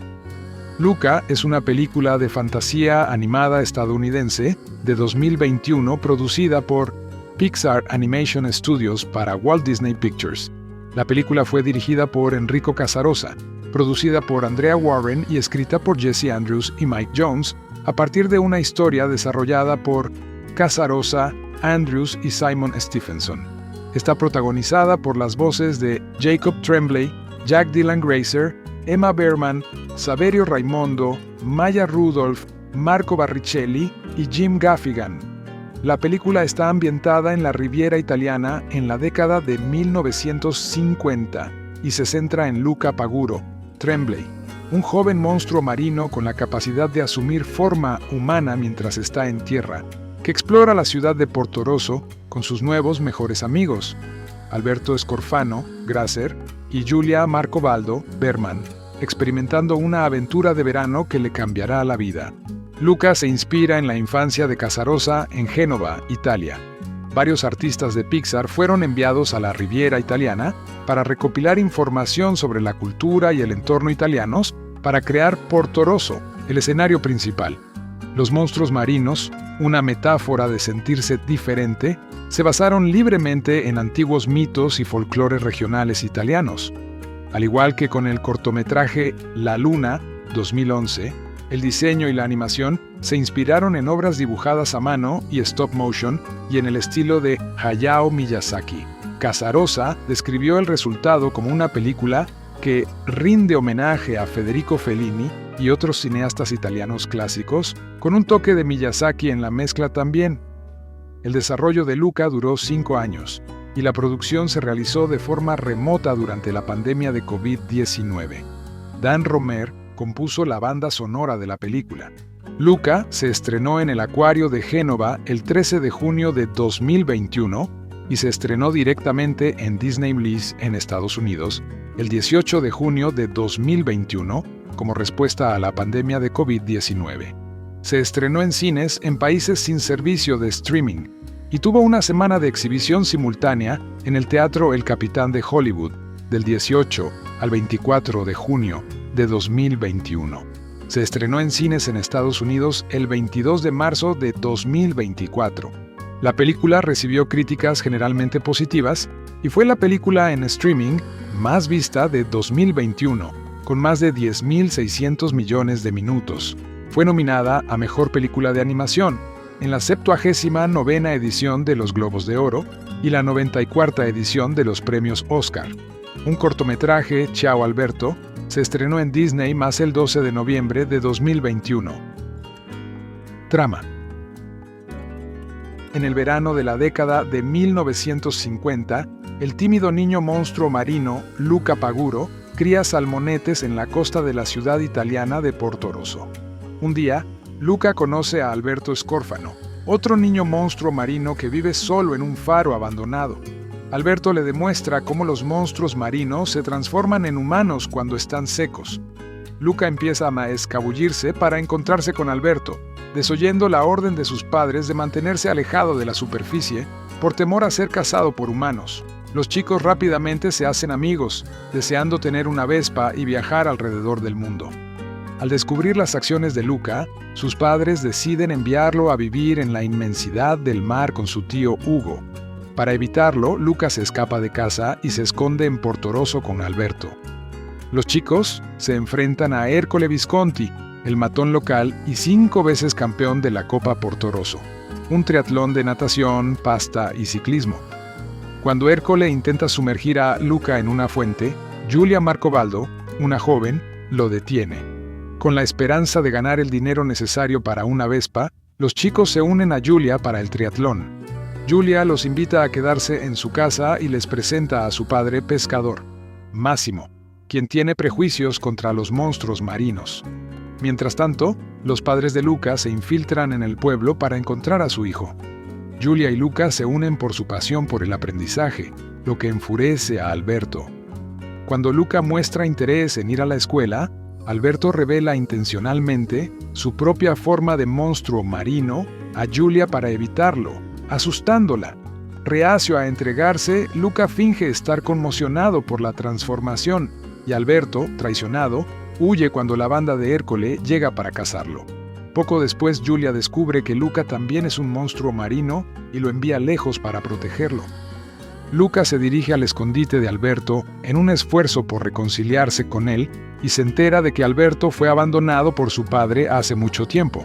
Luca es una película de fantasía animada estadounidense de 2021 producida por Pixar Animation Studios para Walt Disney Pictures. La película fue dirigida por Enrico Casarosa, producida por Andrea Warren y escrita por Jesse Andrews y Mike Jones, a partir de una historia desarrollada por Casarosa, Andrews y Simon Stephenson. Está protagonizada por las voces de Jacob Tremblay, Jack Dylan Grazer, Emma Berman, Saverio Raimondo, Maya Rudolph, Marco Barricelli y Jim Gaffigan. La película está ambientada en la Riviera italiana en la década de 1950 y se centra en Luca Paguro, Tremblay, un joven monstruo marino con la capacidad de asumir forma humana mientras está en tierra, que explora la ciudad de Portorosso con sus nuevos mejores amigos, Alberto Scorfano, Grazer, y Giulia Marcobaldo, Berman, experimentando una aventura de verano que le cambiará la vida. Luca se inspira en la infancia de Casarosa en Génova, Italia. Varios artistas de Pixar fueron enviados a la Riviera italiana para recopilar información sobre la cultura y el entorno italianos para crear Portorosso, el escenario principal. Los monstruos marinos, una metáfora de sentirse diferente, se basaron libremente en antiguos mitos y folclores regionales italianos. Al igual que con el cortometraje La Luna, 2011, el diseño y la animación se inspiraron en obras dibujadas a mano y stop motion y en el estilo de Hayao Miyazaki. Casarosa describió el resultado como una película que rinde homenaje a Federico Fellini y otros cineastas italianos clásicos, con un toque de Miyazaki en la mezcla también. El desarrollo de Luca duró 5 años, y la producción se realizó de forma remota durante la pandemia de COVID-19. Dan Romer compuso la banda sonora de la película. Luca se estrenó en el Acuario de Génova el 13 de junio de 2021 y se estrenó directamente en Disney Plus en Estados Unidos el 18 de junio de 2021 como respuesta a la pandemia de COVID-19. Se estrenó en cines en países sin servicio de streaming y tuvo una semana de exhibición simultánea en el Teatro El Capitán de Hollywood del 18 al 24 de junio de 2021. Se estrenó en cines en Estados Unidos el 22 de marzo de 2024. La película recibió críticas generalmente positivas y fue la película en streaming más vista de 2021, con más de 10.600 millones de minutos. Fue nominada a Mejor Película de Animación en la 79ª edición de los Globos de Oro y la 94ª edición de los premios Oscar. Un cortometraje, Ciao Alberto, se estrenó en Disney el 12 de noviembre de 2021. Trama. En el verano de la década de 1950, el tímido niño monstruo marino, Luca Paguro, cría salmonetes en la costa de la ciudad italiana de Portorosso. Un día, Luca conoce a Alberto Scorfano, otro niño monstruo marino que vive solo en un faro abandonado. Alberto le demuestra cómo los monstruos marinos se transforman en humanos cuando están secos. Luca empieza a escabullirse para encontrarse con Alberto, desoyendo la orden de sus padres de mantenerse alejado de la superficie por temor a ser cazado por humanos. Los chicos rápidamente se hacen amigos, deseando tener una Vespa y viajar alrededor del mundo. Al descubrir las acciones de Luca, sus padres deciden enviarlo a vivir en la inmensidad del mar con su tío Hugo. Para evitarlo, Luca se escapa de casa y se esconde en Portorosso con Alberto. Los chicos se enfrentan a Ercole Visconti, el matón local y 5 veces campeón de la Copa Portorosso, un triatlón de natación, pasta y ciclismo. Cuando Ercole intenta sumergir a Luca en una fuente, Giulia Marcobaldo, una joven, lo detiene. Con la esperanza de ganar el dinero necesario para una Vespa, los chicos se unen a Giulia para el triatlón. Giulia los invita a quedarse en su casa y les presenta a su padre pescador, Massimo, quien tiene prejuicios contra los monstruos marinos. Mientras tanto, los padres de Luca se infiltran en el pueblo para encontrar a su hijo. Giulia y Luca se unen por su pasión por el aprendizaje, lo que enfurece a Alberto. Cuando Luca muestra interés en ir a la escuela, Alberto revela intencionalmente su propia forma de monstruo marino a Giulia para evitarlo, asustándola. Reacio a entregarse, Luca finge estar conmocionado por la transformación y Alberto, traicionado, huye cuando la banda de Ercole llega para cazarlo. Poco después, Giulia descubre que Luca también es un monstruo marino y lo envía lejos para protegerlo. Luca se dirige al escondite de Alberto en un esfuerzo por reconciliarse con él y se entera de que Alberto fue abandonado por su padre hace mucho tiempo.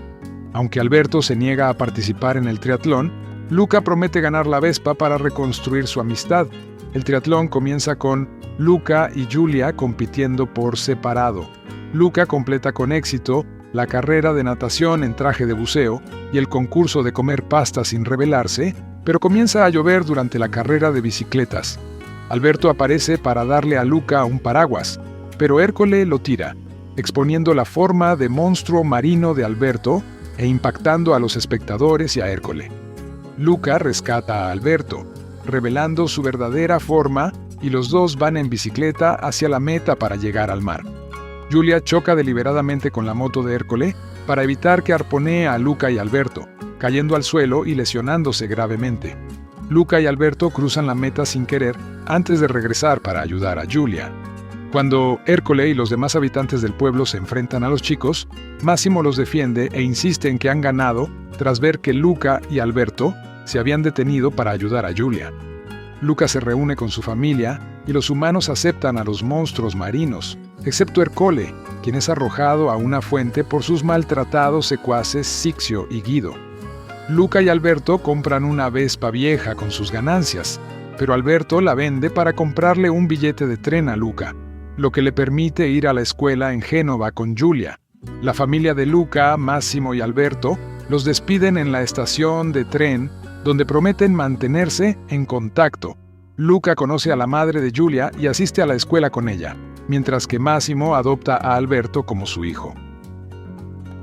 Aunque Alberto se niega a participar en el triatlón, Luca promete ganar la Vespa para reconstruir su amistad. El triatlón comienza con Luca y Giulia compitiendo por separado. Luca completa con éxito la carrera de natación en traje de buceo y el concurso de comer pasta sin rebelarse, pero comienza a llover durante la carrera de bicicletas. Alberto aparece para darle a Luca un paraguas, pero Ercole lo tira, exponiendo la forma de monstruo marino de Alberto e impactando a los espectadores y a Ercole. Luca rescata a Alberto, revelando su verdadera forma, y los dos van en bicicleta hacia la meta para llegar al mar. Giulia choca deliberadamente con la moto de Ercole para evitar que arponee a Luca y Alberto, cayendo al suelo y lesionándose gravemente. Luca y Alberto cruzan la meta sin querer antes de regresar para ayudar a Giulia. Cuando Ercole y los demás habitantes del pueblo se enfrentan a los chicos, Massimo los defiende e insiste en que han ganado tras ver que Luca y Alberto se habían detenido para ayudar a Giulia. Luca se reúne con su familia y los humanos aceptan a los monstruos marinos, excepto Ercole, quien es arrojado a una fuente por sus maltratados secuaces Sixio y Guido. Luca y Alberto compran una Vespa vieja con sus ganancias, pero Alberto la vende para comprarle un billete de tren a Luca, lo que le permite ir a la escuela en Génova con Giulia. La familia de Luca, Massimo y Alberto los despiden en la estación de tren, donde prometen mantenerse en contacto. Luca conoce a la madre de Giulia y asiste a la escuela con ella, mientras que Massimo adopta a Alberto como su hijo.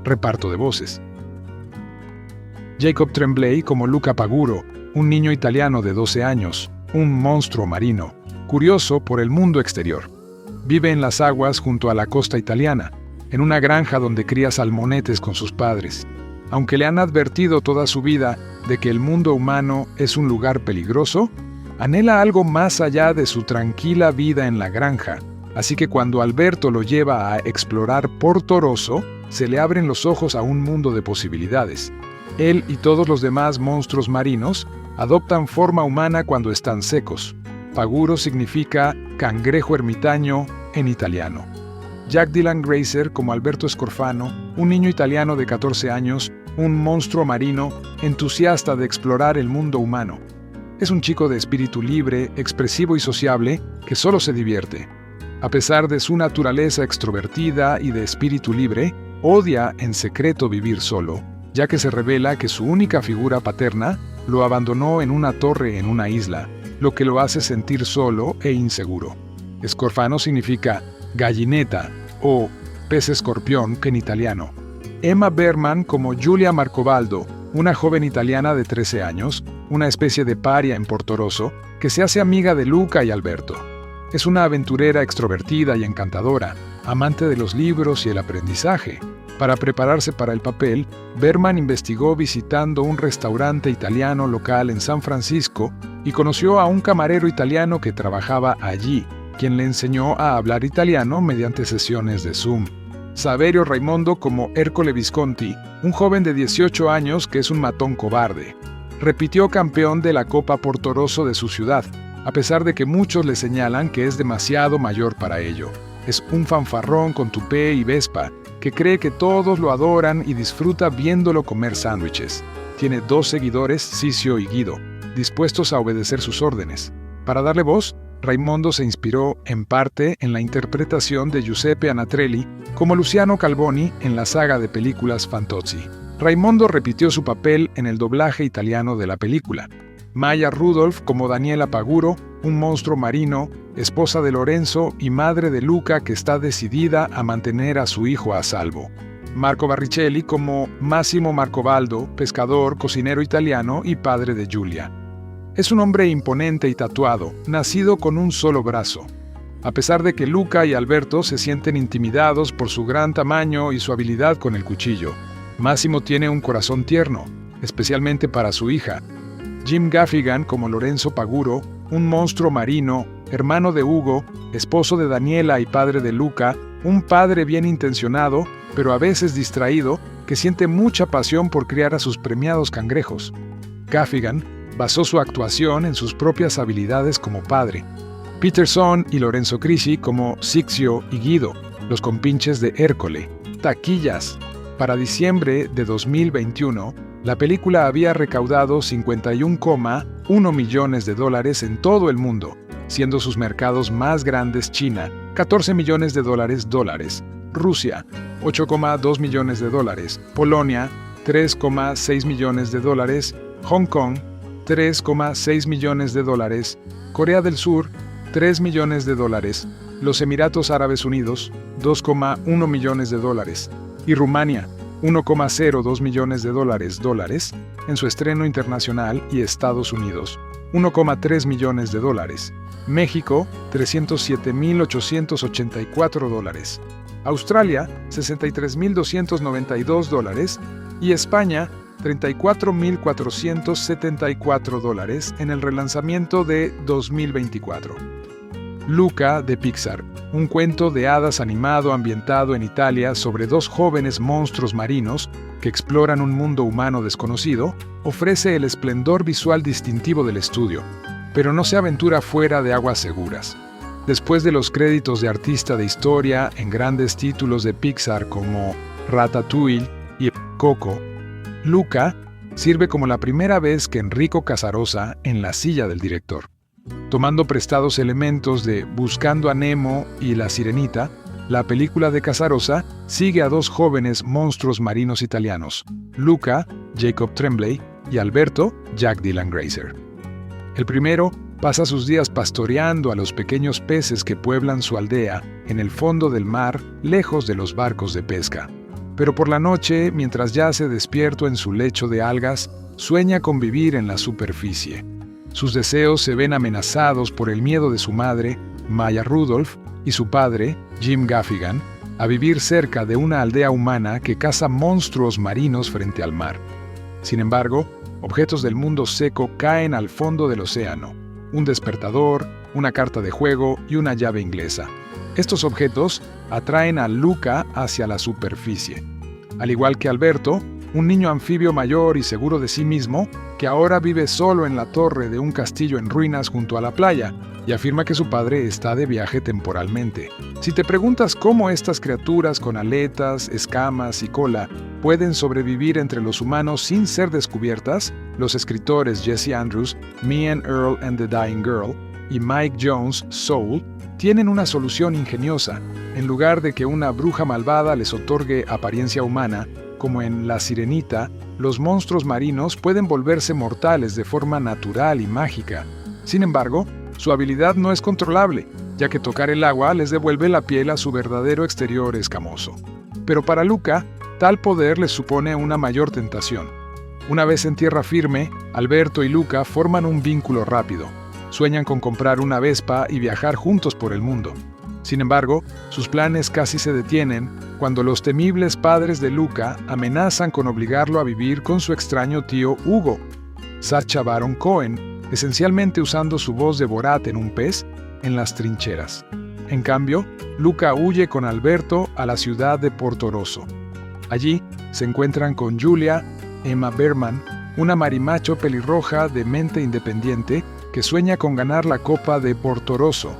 Reparto de voces. Jacob Tremblay como Luca Paguro, un niño italiano de 12 años, un monstruo marino, curioso por el mundo exterior. Vive en las aguas junto a la costa italiana, en una granja donde cría salmonetes con sus padres. Aunque le han advertido toda su vida de que el mundo humano es un lugar peligroso, anhela algo más allá de su tranquila vida en la granja, así que cuando Alberto lo lleva a explorar Portorosso, se le abren los ojos a un mundo de posibilidades. Él y todos los demás monstruos marinos adoptan forma humana cuando están secos. Paguro significa cangrejo ermitaño en italiano. Jack Dylan Grazer como Alberto Scorfano, un niño italiano de 14 años, un monstruo marino entusiasta de explorar el mundo humano. Es un chico de espíritu libre, expresivo y sociable, que solo se divierte. A pesar de su naturaleza extrovertida y de espíritu libre, odia en secreto vivir solo, ya que se revela que su única figura paterna lo abandonó en una torre en una isla, lo que lo hace sentir solo e inseguro. Scorfano significa gallineta o pez escorpión en italiano. Emma Berman como Giulia Marcobaldo, una joven italiana de 13 años, una especie de paria en Portorosso, que se hace amiga de Luca y Alberto. Es una aventurera extrovertida y encantadora, amante de los libros y el aprendizaje. Para prepararse para el papel, Berman investigó visitando un restaurante italiano local en San Francisco y conoció a un camarero italiano que trabajaba allí, quien le enseñó a hablar italiano mediante sesiones de Zoom. Saverio Raimondo como Ercole Visconti, un joven de 18 años que es un matón cobarde. Repitió campeón de la Copa Portorosso de su ciudad, a pesar de que muchos le señalan que es demasiado mayor para ello. Es un fanfarrón con tupé y vespa, que cree que todos lo adoran y disfruta viéndolo comer sándwiches. Tiene 2 seguidores, Cicio y Guido, dispuestos a obedecer sus órdenes. Para darle voz, Raimondo se inspiró, en parte, en la interpretación de Giuseppe Anatrelli como Luciano Calvoni en la saga de películas Fantozzi. Raimondo repitió su papel en el doblaje italiano de la película. Maya Rudolph como Daniela Paguro, un monstruo marino, esposa de Lorenzo y madre de Luca que está decidida a mantener a su hijo a salvo. Marco Barricelli como Massimo Marcobaldo, pescador, cocinero italiano y padre de Giulia. Es un hombre imponente y tatuado, nacido con un solo brazo. A pesar de que Luca y Alberto se sienten intimidados por su gran tamaño y su habilidad con el cuchillo, Massimo tiene un corazón tierno, especialmente para su hija. Jim Gaffigan como Lorenzo Paguro, un monstruo marino, hermano de Hugo, esposo de Daniela y padre de Luca, un padre bien intencionado, pero a veces distraído, que siente mucha pasión por criar a sus premiados cangrejos. Gaffigan basó su actuación en sus propias habilidades como padre. Peterson y Lorenzo Crisi como Cicio y Guido, los compinches de Ercole. Taquillas. Para diciembre de 2021, la película había recaudado $51,1 millones en todo el mundo, siendo sus mercados más grandes China, $14 millones, Rusia, $8,2 millones, Polonia, $3,6 millones, Hong Kong, $3,6 millones, Corea del Sur, $3 millones, los Emiratos Árabes Unidos, $2,1 millones, y Rumania, $1,02 millones en su estreno internacional, y Estados Unidos, $1,3 millones. México, $307,884. Australia, $63,292 y España, $34,474 en el relanzamiento de 2024. Luca de Pixar, un cuento de hadas animado ambientado en Italia sobre 2 jóvenes monstruos marinos que exploran un mundo humano desconocido, ofrece el esplendor visual distintivo del estudio, pero no se aventura fuera de aguas seguras. Después de los créditos de artista de historia en grandes títulos de Pixar como Ratatouille y Coco, Luca sirve como la primera vez que Enrico Casarosa en la silla del director. Tomando prestados elementos de Buscando a Nemo y La Sirenita, la película de Casarosa sigue a 2 jóvenes monstruos marinos italianos, Luca, Jacob Tremblay, y Alberto, Jack Dylan Grazer. El primero pasa sus días pastoreando a los pequeños peces que pueblan su aldea en el fondo del mar, lejos de los barcos de pesca. Pero por la noche, mientras yace despierto en su lecho de algas, sueña con vivir en la superficie. Sus deseos se ven amenazados por el miedo de su madre, Maya Rudolph, y su padre, Jim Gaffigan, a vivir cerca de una aldea humana que caza monstruos marinos frente al mar. Sin embargo, objetos del mundo seco caen al fondo del océano: un despertador, una carta de juego y una llave inglesa. Estos objetos atraen a Luca hacia la superficie. Al igual que Alberto, un niño anfibio mayor y seguro de sí mismo, que ahora vive solo en la torre de un castillo en ruinas junto a la playa, y afirma que su padre está de viaje temporalmente. Si te preguntas cómo estas criaturas con aletas, escamas y cola pueden sobrevivir entre los humanos sin ser descubiertas, los escritores Jesse Andrews, Me and Earl and the Dying Girl y Mike Jones, Soul, tienen una solución ingeniosa. En lugar de que una bruja malvada les otorgue apariencia humana, como en La Sirenita, los monstruos marinos pueden volverse mortales de forma natural y mágica. Sin embargo, su habilidad no es controlable, ya que tocar el agua les devuelve la piel a su verdadero exterior escamoso. Pero para Luca, tal poder les supone una mayor tentación. Una vez en tierra firme, Alberto y Luca forman un vínculo rápido. Sueñan con comprar una Vespa y viajar juntos por el mundo. Sin embargo, sus planes casi se detienen cuando los temibles padres de Luca amenazan con obligarlo a vivir con su extraño tío Hugo, Sacha Baron Cohen, esencialmente usando su voz de Borat en un pez, en las trincheras. En cambio, Luca huye con Alberto a la ciudad de Portorosso. Allí se encuentran con Julia, Emma Berman, una marimacho pelirroja de mente independiente que sueña con ganar la Copa de Portorosso,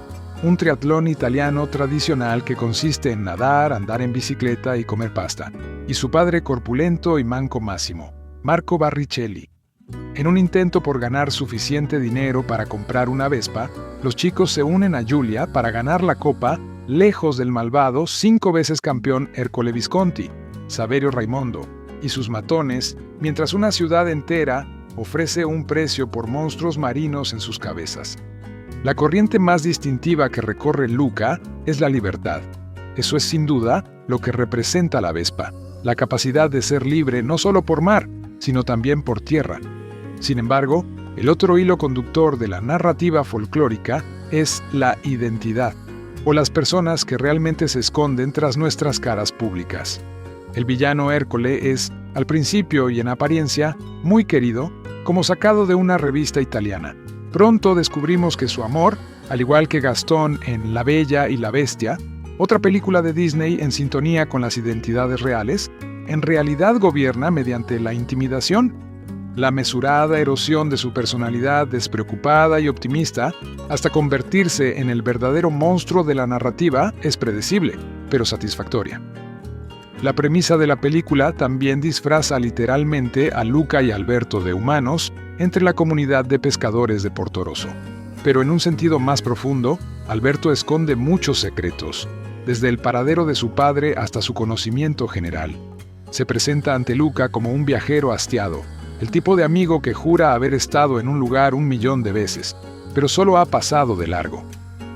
un triatlón italiano tradicional que consiste en nadar, andar en bicicleta y comer pasta, y su padre corpulento y manco Máximo, Marco Barricelli. En un intento por ganar suficiente dinero para comprar una Vespa, los chicos se unen a Julia para ganar la copa lejos del malvado 5 veces campeón Ercole Visconti, Saverio Raimondo, y sus matones, mientras una ciudad entera ofrece un precio por monstruos marinos en sus cabezas. La corriente más distintiva que recorre Luca es la libertad. Eso es sin duda lo que representa la Vespa, la capacidad de ser libre no solo por mar, sino también por tierra. Sin embargo, el otro hilo conductor de la narrativa folclórica es la identidad, o las personas que realmente se esconden tras nuestras caras públicas. El villano Ercole es, al principio y en apariencia, muy querido, como sacado de una revista italiana. Pronto descubrimos que su amor, al igual que Gastón en La Bella y la Bestia, otra película de Disney en sintonía con las identidades reales, en realidad gobierna mediante la intimidación. La mesurada erosión de su personalidad despreocupada y optimista, hasta convertirse en el verdadero monstruo de la narrativa, es predecible, pero satisfactoria. La premisa de la película también disfraza literalmente a Luca y Alberto de humanos entre la comunidad de pescadores de Portorosso. Pero en un sentido más profundo, Alberto esconde muchos secretos, desde el paradero de su padre hasta su conocimiento general. Se presenta ante Luca como un viajero hastiado, el tipo de amigo que jura haber estado en un lugar 1.000.000 de veces, pero solo ha pasado de largo.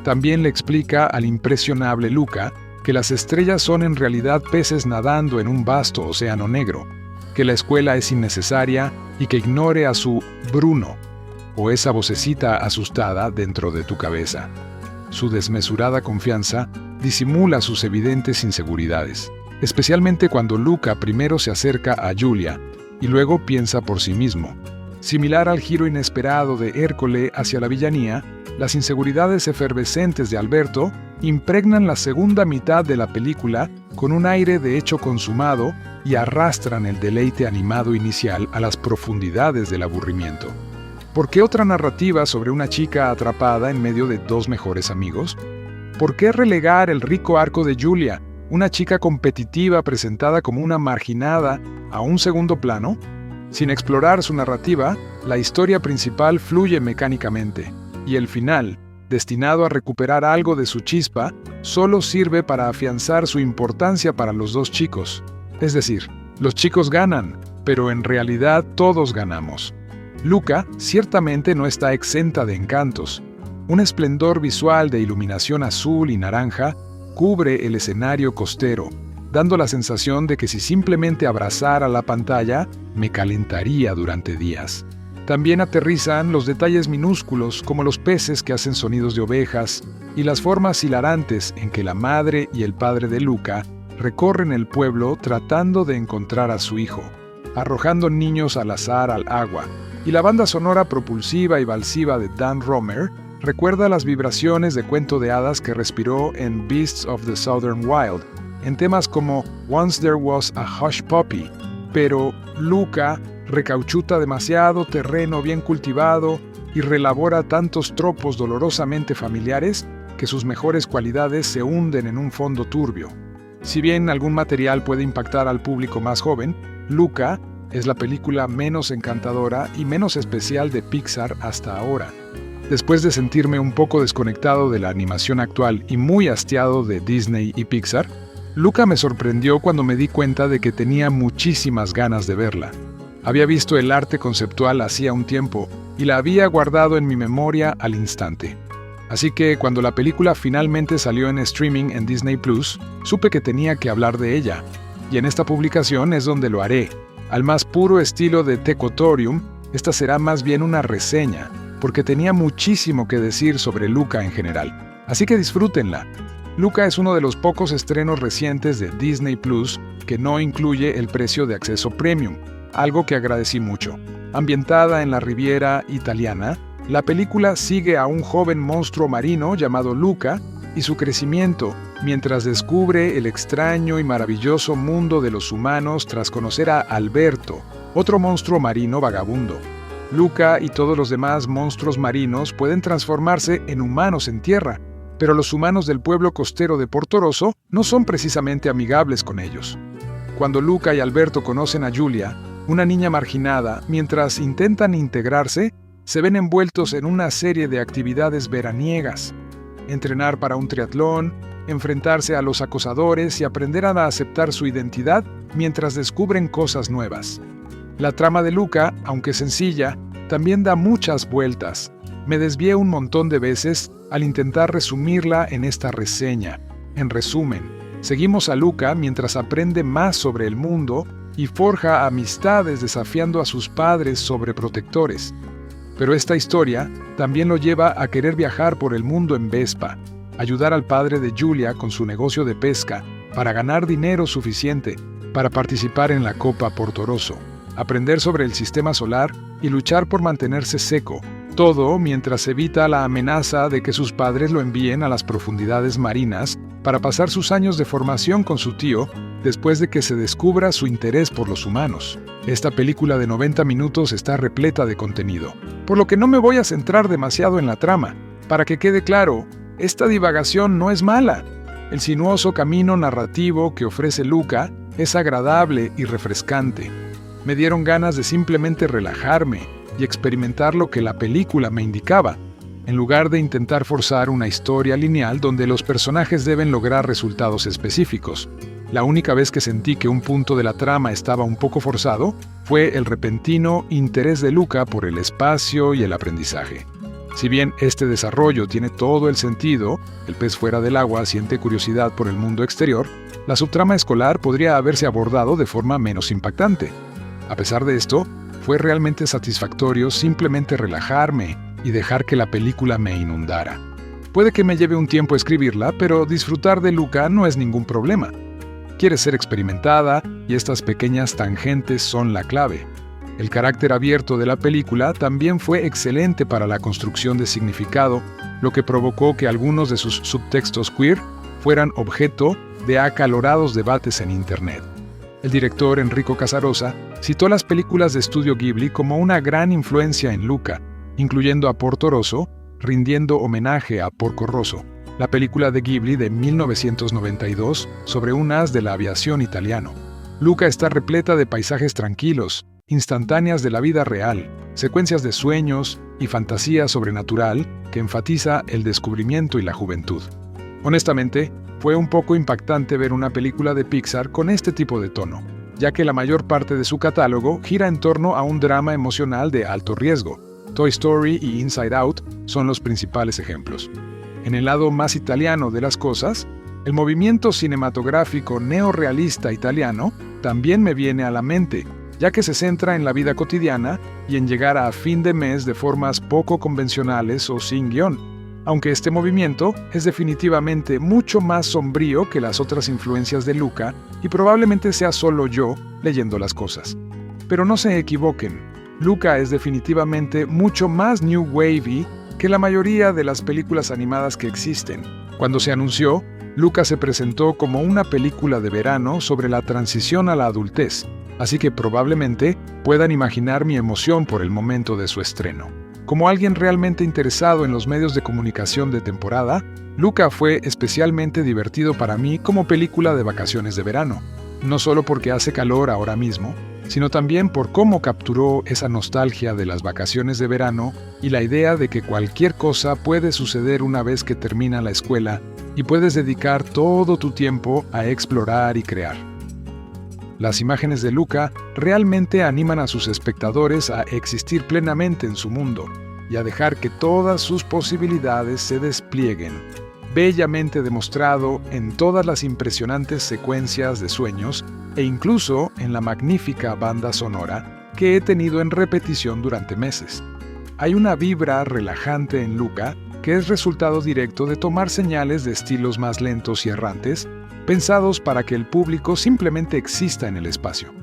También le explica al impresionable Luca que las estrellas son en realidad peces nadando en un vasto océano negro, que la escuela es innecesaria y que ignore a su Bruno, o esa vocecita asustada dentro de tu cabeza. Su desmesurada confianza disimula sus evidentes inseguridades, especialmente cuando Luca primero se acerca a Julia y luego piensa por sí mismo. Similar al giro inesperado de Ercole hacia la villanía, las inseguridades efervescentes de Alberto impregnan la segunda mitad de la película con un aire de hecho consumado y arrastran el deleite animado inicial a las profundidades del aburrimiento. ¿Por qué otra narrativa sobre una chica atrapada en medio de 2 mejores amigos? ¿Por qué relegar el rico arco de Julia, una chica competitiva presentada como una marginada, a un segundo plano? Sin explorar su narrativa, la historia principal fluye mecánicamente, y el final, destinado a recuperar algo de su chispa, solo sirve para afianzar su importancia para los 2 chicos. Es decir, los chicos ganan, pero en realidad todos ganamos. Luca ciertamente no está exenta de encantos. Un esplendor visual de iluminación azul y naranja cubre el escenario costero, dando la sensación de que si simplemente abrazara la pantalla, me calentaría durante días. También aterrizan los detalles minúsculos como los peces que hacen sonidos de ovejas y las formas hilarantes en que la madre y el padre de Luca recorren el pueblo tratando de encontrar a su hijo, arrojando niños al azar al agua, y la banda sonora propulsiva y balsiva de Dan Romer recuerda las vibraciones de cuento de hadas que respiró en Beasts of the Southern Wild, en temas como Once There Was a Hush Puppy, pero Luca recauchuta demasiado terreno bien cultivado y relabora tantos tropos dolorosamente familiares que sus mejores cualidades se hunden en un fondo turbio. Si bien algún material puede impactar al público más joven, Luca es la película menos encantadora y menos especial de Pixar hasta ahora. Después de sentirme un poco desconectado de la animación actual y muy hastiado de Disney y Pixar, Luca me sorprendió cuando me di cuenta de que tenía muchísimas ganas de verla. Había visto el arte conceptual hacía un tiempo y la había guardado en mi memoria al instante. Así que cuando la película finalmente salió en streaming en Disney Plus, supe que tenía que hablar de ella. Y en esta publicación es donde lo haré. Al más puro estilo de Tecotorium, esta será más bien una reseña, porque tenía muchísimo que decir sobre Luca en general. Así que disfrútenla. Luca es uno de los pocos estrenos recientes de Disney Plus que no incluye el precio de acceso premium, algo que agradecí mucho. Ambientada en la Riviera italiana, la película sigue a un joven monstruo marino llamado Luca y su crecimiento mientras descubre el extraño y maravilloso mundo de los humanos tras conocer a Alberto, otro monstruo marino vagabundo. Luca y todos los demás monstruos marinos pueden transformarse en humanos en tierra, pero los humanos del pueblo costero de Portorosso no son precisamente amigables con ellos. Cuando Luca y Alberto conocen a Giulia, una niña marginada, mientras intentan integrarse, se ven envueltos en una serie de actividades veraniegas. Entrenar para un triatlón, enfrentarse a los acosadores y aprender a aceptar su identidad mientras descubren cosas nuevas. La trama de Luca, aunque sencilla, también da muchas vueltas. Me desvié un montón de veces al intentar resumirla en esta reseña. En resumen, seguimos a Luca mientras aprende más sobre el mundo y forja amistades desafiando a sus padres sobreprotectores. Pero esta historia también lo lleva a querer viajar por el mundo en Vespa, ayudar al padre de Giulia con su negocio de pesca para ganar dinero suficiente para participar en la Copa Portorosso, aprender sobre el sistema solar y luchar por mantenerse seco, todo mientras evita la amenaza de que sus padres lo envíen a las profundidades marinas para pasar sus años de formación con su tío después de que se descubra su interés por los humanos. Esta película de 90 minutos está repleta de contenido, por lo que no me voy a centrar demasiado en la trama. Para que quede claro, esta divagación no es mala. El sinuoso camino narrativo que ofrece Luca es agradable y refrescante. Me dieron ganas de simplemente relajarme y experimentar lo que la película me indicaba, en lugar de intentar forzar una historia lineal donde los personajes deben lograr resultados específicos. La única vez que sentí que un punto de la trama estaba un poco forzado fue el repentino interés de Luca por el espacio y el aprendizaje. Si bien este desarrollo tiene todo el sentido, el pez fuera del agua siente curiosidad por el mundo exterior, la subtrama escolar podría haberse abordado de forma menos impactante. A pesar de esto, fue realmente satisfactorio simplemente relajarme y dejar que la película me inundara. Puede que me lleve un tiempo escribirla, pero disfrutar de Luca no es ningún problema. Quiere ser experimentada y estas pequeñas tangentes son la clave. El carácter abierto de la película también fue excelente para la construcción de significado, lo que provocó que algunos de sus subtextos queer fueran objeto de acalorados debates en Internet. El director Enrico Casarosa citó las películas de estudio Ghibli como una gran influencia en Luca, incluyendo a Portorosso, rindiendo homenaje a Porco Rosso, la película de Ghibli de 1992 sobre un as de la aviación italiano. Luca está repleta de paisajes tranquilos, instantáneas de la vida real, secuencias de sueños y fantasía sobrenatural que enfatiza el descubrimiento y la juventud. Honestamente, fue un poco impactante ver una película de Pixar con este tipo de tono, ya que la mayor parte de su catálogo gira en torno a un drama emocional de alto riesgo. Toy Story y Inside Out son los principales ejemplos. En el lado más italiano de las cosas, el movimiento cinematográfico neorrealista italiano también me viene a la mente, ya que se centra en la vida cotidiana y en llegar a fin de mes de formas poco convencionales o sin guión, aunque este movimiento es definitivamente mucho más sombrío que las otras influencias de Luca y probablemente sea solo yo leyendo las cosas. Pero no se equivoquen, Luca es definitivamente mucho más new wavy que la mayoría de las películas animadas que existen. Cuando se anunció, Luca se presentó como una película de verano sobre la transición a la adultez, así que probablemente puedan imaginar mi emoción por el momento de su estreno. Como alguien realmente interesado en los medios de comunicación de temporada, Luca fue especialmente divertido para mí como película de vacaciones de verano, no solo porque hace calor ahora mismo, sino también por cómo capturó esa nostalgia de las vacaciones de verano y la idea de que cualquier cosa puede suceder una vez que termina la escuela y puedes dedicar todo tu tiempo a explorar y crear. Las imágenes de Luca realmente animan a sus espectadores a existir plenamente en su mundo y a dejar que todas sus posibilidades se desplieguen, bellamente demostrado en todas las impresionantes secuencias de sueños e incluso en la magnífica banda sonora que he tenido en repetición durante meses. Hay una vibra relajante en Luca que es resultado directo de tomar señales de estilos más lentos y errantes, pensados para que el público simplemente exista en el espacio.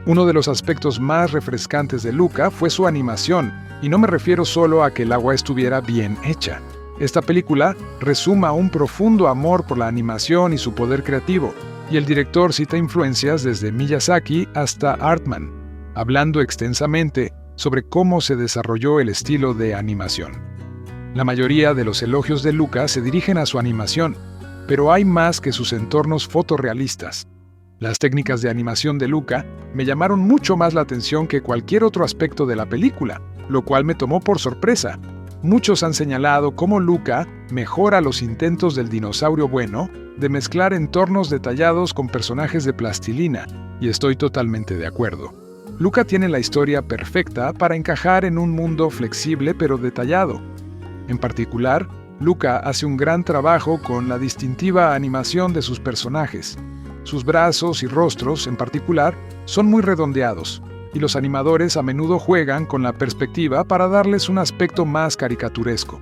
Uno de los aspectos más refrescantes de Luca fue su animación, y no me refiero solo a que el agua estuviera bien hecha. Esta película resuma un profundo amor por la animación y su poder creativo, y el director cita influencias desde Miyazaki hasta Artman, hablando extensamente sobre cómo se desarrolló el estilo de animación. La mayoría de los elogios de Luca se dirigen a su animación, pero hay más que sus entornos fotorrealistas. Las técnicas de animación de Luca me llamaron mucho más la atención que cualquier otro aspecto de la película, lo cual me tomó por sorpresa. Muchos han señalado cómo Luca mejora los intentos del dinosaurio bueno de mezclar entornos detallados con personajes de plastilina, y estoy totalmente de acuerdo. Luca tiene la historia perfecta para encajar en un mundo flexible pero detallado. En particular, Luca hace un gran trabajo con la distintiva animación de sus personajes. Sus brazos y rostros, en particular, son muy redondeados, y los animadores a menudo juegan con la perspectiva para darles un aspecto más caricaturesco.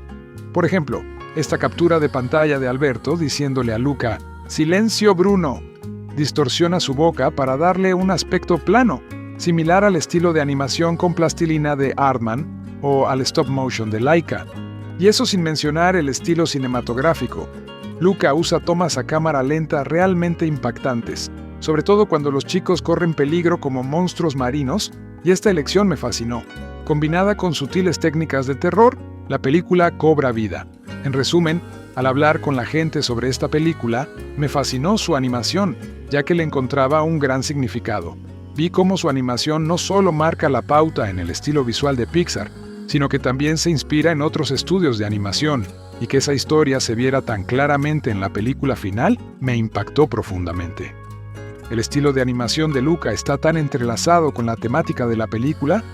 Por ejemplo, esta captura de pantalla de Alberto diciéndole a Luca, «¡Silencio, Bruno!», distorsiona su boca para darle un aspecto plano, similar al estilo de animación con plastilina de Aardman o al stop motion de Laika. Y eso sin mencionar el estilo cinematográfico. Luca usa tomas a cámara lenta realmente impactantes, sobre todo cuando los chicos corren peligro como monstruos marinos, y esta elección me fascinó. Combinada con sutiles técnicas de terror, la película cobra vida. En resumen, al hablar con la gente sobre esta película, me fascinó su animación, ya que le encontraba un gran significado. Vi cómo su animación no solo marca la pauta en el estilo visual de Pixar, sino que también se inspira en otros estudios de animación, y que esa historia se viera tan claramente en la película final me impactó profundamente. El estilo de animación de Luca está tan entrelazado con la temática de la película.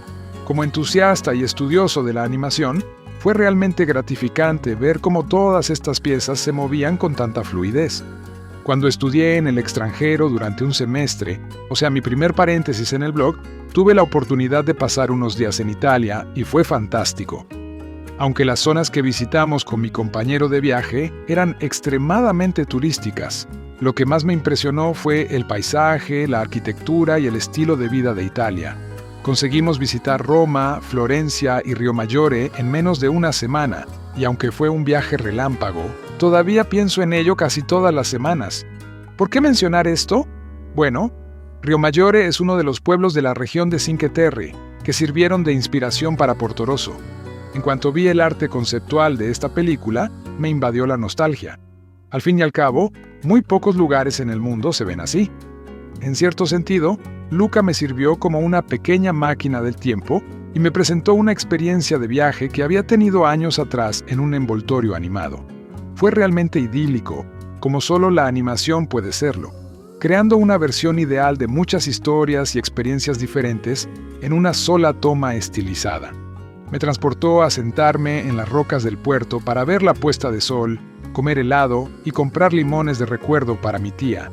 Como entusiasta y estudioso de la animación, fue realmente gratificante ver cómo todas estas piezas se movían con tanta fluidez. Cuando estudié en el extranjero durante un semestre, o sea, mi primer paréntesis en el blog, tuve la oportunidad de pasar unos días en Italia y fue fantástico. Aunque las zonas que visitamos con mi compañero de viaje eran extremadamente turísticas, lo que más me impresionó fue el paisaje, la arquitectura y el estilo de vida de Italia. Conseguimos visitar Roma, Florencia y Riomaggiore en menos de una semana, y aunque fue un viaje relámpago, todavía pienso en ello casi todas las semanas. ¿Por qué mencionar esto? Bueno, Riomaggiore es uno de los pueblos de la región de Cinque Terre, que sirvieron de inspiración para Portorosso. En cuanto vi el arte conceptual de esta película, me invadió la nostalgia. Al fin y al cabo, muy pocos lugares en el mundo se ven así. En cierto sentido, Luca me sirvió como una pequeña máquina del tiempo y me presentó una experiencia de viaje que había tenido años atrás en un envoltorio animado. Fue realmente idílico, como solo la animación puede serlo, creando una versión ideal de muchas historias y experiencias diferentes en una sola toma estilizada. Me transportó a sentarme en las rocas del puerto para ver la puesta de sol, comer helado y comprar limones de recuerdo para mi tía.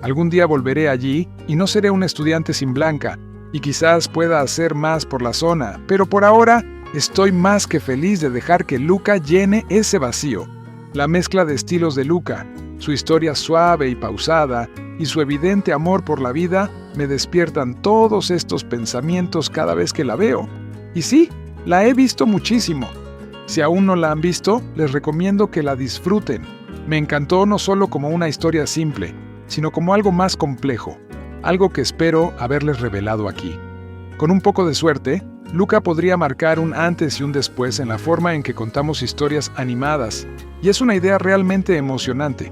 Algún día volveré allí y no seré un estudiante sin Blanca, y quizás pueda hacer más por la zona, pero por ahora estoy más que feliz de dejar que Luca llene ese vacío. La mezcla de estilos de Luca, su historia suave y pausada, y su evidente amor por la vida me despiertan todos estos pensamientos cada vez que la veo. Y sí, la he visto muchísimo. Si aún no la han visto, les recomiendo que la disfruten. Me encantó no solo como una historia simple, sino como algo más complejo, algo que espero haberles revelado aquí. Con un poco de suerte, Luca podría marcar un antes y un después en la forma en que contamos historias animadas, y es una idea realmente emocionante.